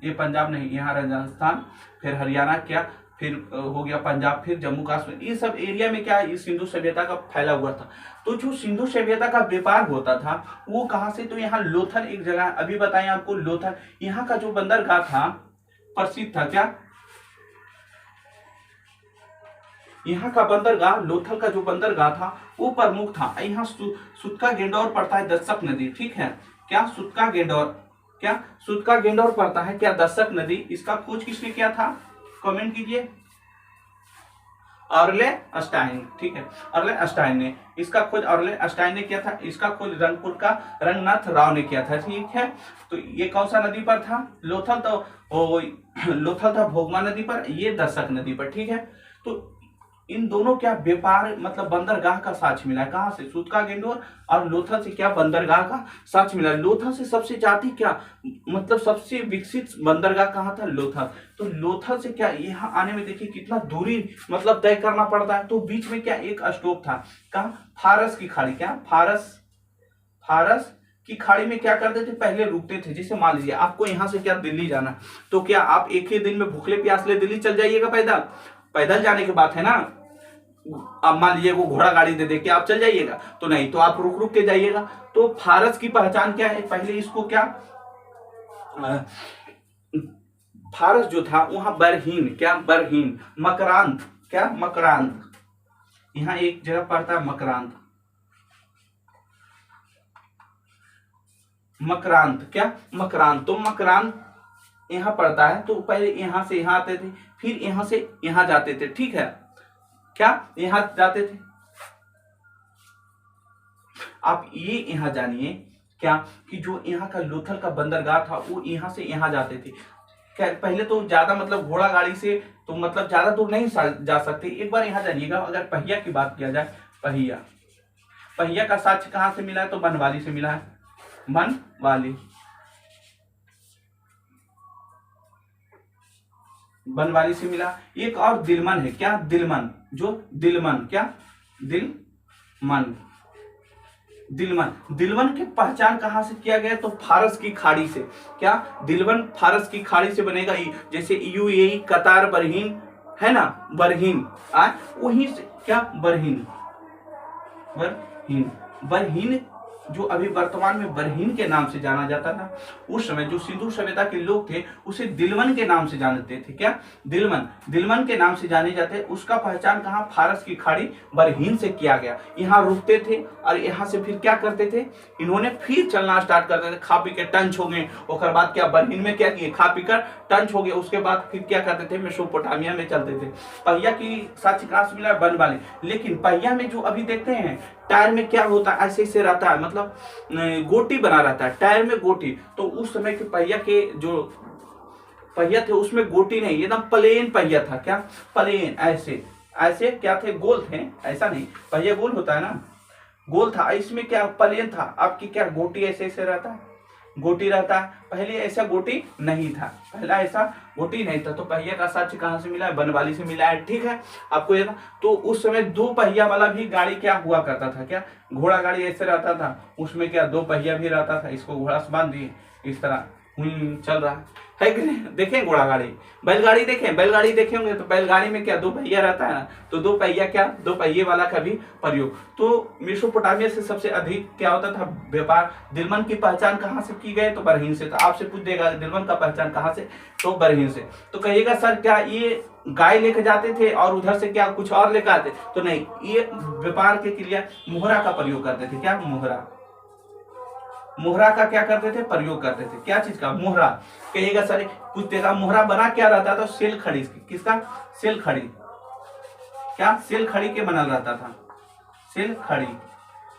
S1: ये पंजाब नहीं, यहाँ राजस्थान, फिर हरियाणा, क्या फिर हो गया पंजाब, फिर जम्मू कश्मीर, ये सब एरिया में क्या ये सिंधु सभ्यता का फैला हुआ था। तो जो सिंधु सभ्यता का व्यापार होता था वो कहाँ से, तो यहाँ लोथल एक जगह अभी बताएं आपको, लोथल यहाँ का जो बंदरगाह था प्रसिद्ध था। क्या यहाँ का बंदरगाह, लोथल का जो बंदरगाह था वो प्रमुख था। यहाँ सुतका गेंडौर पड़ता है, दशक नदी। ठीक है, क्या सुतका गेंडौर पड़ता है, क्या दशक नदी। इसका खोज किसने किया था, कमेंट कीजिए। अर्ले अस्टाइन। ठीक है, अर्ले अस्टाइन ने इसका खोज, अर्ले अस्टाइन ने किया था। इसका खोज रंगपुर का रंगनाथ राव ने किया था। ठीक है, तो ये कौन सा नदी पर था, लोथल, तो लोथल था भोगमा नदी पर, ये दशक नदी पर। ठीक है, तो इन दोनों क्या व्यापार मतलब बंदरगाह का साक्ष्य मिला, कहां से, सुतका गेंडोर और लोथल से क्या बंदरगाह का साक्ष्य मिला। लोथल से सबसे ज्यादा क्या मतलब सबसे विकसित बंदरगाह कहाँ था, लोथल। तो लोथल से क्या यहाँ आने में देखिए कितना दूरी मतलब तय करना पड़ता है। तो बीच में क्या एक स्टॉप था, कहाँ, फारस की खाड़ी, क्या फारस की खाड़ी में क्या करते थे, पहले रुकते थे। जैसे मान लीजिए आपको यहाँ से क्या दिल्ली जाना, तो क्या आप एक ही दिन में भूखले प्यासले दिल्ली चल जाइएगा, पैदल जाने की बात है ना। अब मान लीजिए वो घोड़ा गाड़ी दे के आप चल जाइएगा, तो नहीं, तो आप रुक रुक के जाइएगा। तो फारस की पहचान क्या है, पहले इसको क्या फारस जो था वहां बरहीन, क्या बरहीन, मकरांत, क्या मकरांत, यहाँ एक जगह पड़ता है मकरांत, क्या मकरांत। तो मकरांत यहाँ पड़ता है। तो पहले यहाँ से यहाँ आते थे, फिर यहाँ से यहाँ जाते थे। ठीक है, क्या यहाँ जाते थे। आप ये यहाँ जानिए क्या कि जो यहाँ का लोथल का बंदरगाह था वो यहाँ से यहाँ जाते थे। पहले तो ज्यादा मतलब घोड़ा गाड़ी से तो मतलब ज्यादा दूर नहीं जा सकते। एक बार यहाँ जानिएगा, अगर पहिया की बात किया जाए, पहिया पहिया का साक्ष्य कहाँ से मिला है? तो बनवाली से मिला है, बनवाली, बनवाली से मिला। एक और दिलमन है, क्या? दिलमन, जो दिलमन, क्या? दिलमन, दिलमन, दिलमन की पहचान कहां से किया गया? तो फारस की खाड़ी से। क्या? दिलमन फारस की खाड़ी से बनेगा, जैसे यूएई, कतार, बरहीन है ना, बरहीन वहीं से, क्या? बरहीन, बरहीन, बरहीन जो अभी वर्तमान में बरहीन के नाम से जाना जाता था, उस समय जो सिंधु सभ्यता के लोग थे उसे दिलमन के नाम से जानते थे। क्या? दिलमन, दिलमन के नाम से जाने जाते। उसका पहचान कहाँ? फारस की खाड़ी बरहीन से किया गया। यहाँ रुकते थे और यहाँ से फिर क्या करते थे? इन्होंने फिर चलना स्टार्ट करते थे। खा पी के टंच हो गए, उसके बाद क्या बरहीन में क्या किए? खा पी कर टंच हो गए। उसके बाद फिर क्या करते थे? मेसोपोटामिया में चलते थे। पहिया की साक्ष्य कहाँ से मिला? बनवाली। लेकिन पहिया में जो अभी देखते हैं टायर में क्या होता है? ऐसे ऐसे रहता है, मतलब गोटी बना रहता है टायर में, गोटी। तो उस समय के पहिया के जो पहिया थे उसमें गोटी नहीं, एकदम प्लेन पहिया था। क्या? प्लेन, ऐसे ऐसे क्या थे? गोल थे, ऐसा नहीं, पहिया गोल होता है ना, गोल था। इसमें क्या? प्लेन था। आपकी क्या गोटी ऐसे ऐसे रहता है, गोटी रहता है। पहले ऐसा गोटी नहीं था, पहला ऐसा गोटी नहीं था। तो पहिया का साक्ष्य कहाँ से मिला है? बनवाली से मिला है। ठीक है, आपको ये था। तो उस समय दो पहिया वाला भी गाड़ी क्या हुआ करता था? क्या? घोड़ा गाड़ी ऐसे रहता था, उसमें क्या दो पहिया भी रहता था। इसको घोड़ा से बांध दिए, इस तरह चल रहा है कि नहीं? देखें घोड़ा गाड़ी, बैलगाड़ी देखें, बैलगाड़ी देखे होंगे तो बैलगाड़ी में क्या दो पहिया रहता है ना, तो दो पहिया, क्या? दो पहिए वाला का भी प्रयोग। तो मेसोपोटामिया से सबसे अधिक क्या होता था? व्यापार। दिलमन की पहचान कहाँ से की गई? तो बरहीन से। तो आपसे पूछ देगा दिलमन का पहचान कहाँ से? तो बरहीन से। तो कहिएगा सर क्या ये गाय लेके जाते थे और उधर से क्या कुछ और लेकर आते? तो नहीं, ये व्यापार के लिए मोहरा का प्रयोग करते थे। क्या? मोहरा, मोहरा का क्या करते थे? प्रयोग करते थे। क्या चीज का? मोहरा। कहिएगा सर कुछ देगा, मोहरा बना क्या रहता था? सेल खड़ी। किसका? सेल खड़ी। क्या? सेल खड़ी के बनल रहता था, सेल खड़ी।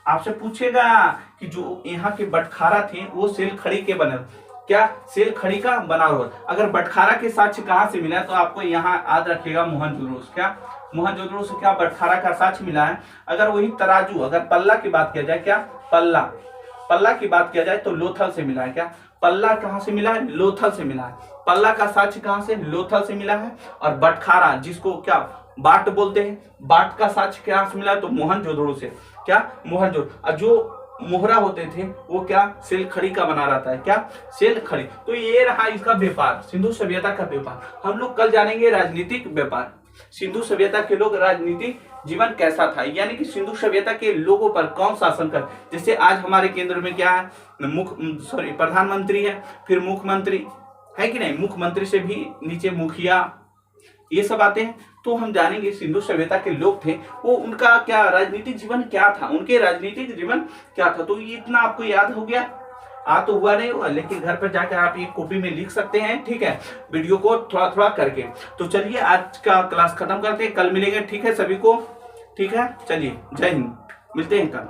S1: आपसे पूछेगा कि जो यहाँ के बटखारा थे वो सेल खड़ी के बनल, क्या? सेल खड़ी का बना हुआ। अगर बटखारा के साक्ष्य कहाँ से मिला है? तो आपको यहाँ याद रखिएगा मोहनजोदड़ो से। क्या? मोहनजोदड़ो से क्या बटखारा का साक्ष्य मिला है। अगर वही तराजू, अगर पल्ला की बात किया जाए, क्या? पल्ला, पल्ला की बात किया जाए तो लोथल से मिला है। क्या? पल्ला कहाँ से मिला है? लोथल से मिला है। पल्ला का साक्ष्य कहाँ से? लोथल से मिला है। और बटखारा जिसको क्या बाट बोलते हैं, बाट का साक्ष्य कहाँ से मिला है? तो मोहनजोदड़ो से। क्या? मोहनजोदड़ो। और जो मोहरा होते थे वो क्या? सेल खड़ी का बना रहता है। क्या? सेल खड़ी। तो ये रहा इसका व्यापार, सिंधु सभ्यता का व्यापार। हम लोग कल जानेंगे राजनीतिक व्यापार, सिंधु सभ्यता के लोग राजनीतिक जीवन कैसा था, यानी कि सिंधु सभ्यता के लोगों पर कौन शासन कर। जैसे आज हमारे केंद्र में क्या है? प्रधानमंत्री है, फिर मुख्यमंत्री है कि नहीं, मुख्यमंत्री से भी नीचे मुखिया, ये सब आते हैं। तो हम जानेंगे सिंधु सभ्यता के लोग थे वो उनका क्या राजनीतिक जीवन क्या था, उनके राजनीतिक जीवन क्या था। तो ये इतना आपको याद हो गया? तो हुआ नहीं हुआ, लेकिन घर पर जाकर आप एक कॉपी में लिख सकते हैं। ठीक है, वीडियो को थोड़ा थोड़ा करके। तो चलिए आज का क्लास खत्म करते हैं, कल मिलेंगे। ठीक है सभी को? ठीक है, चलिए, जय हिंद, मिलते हैं कल।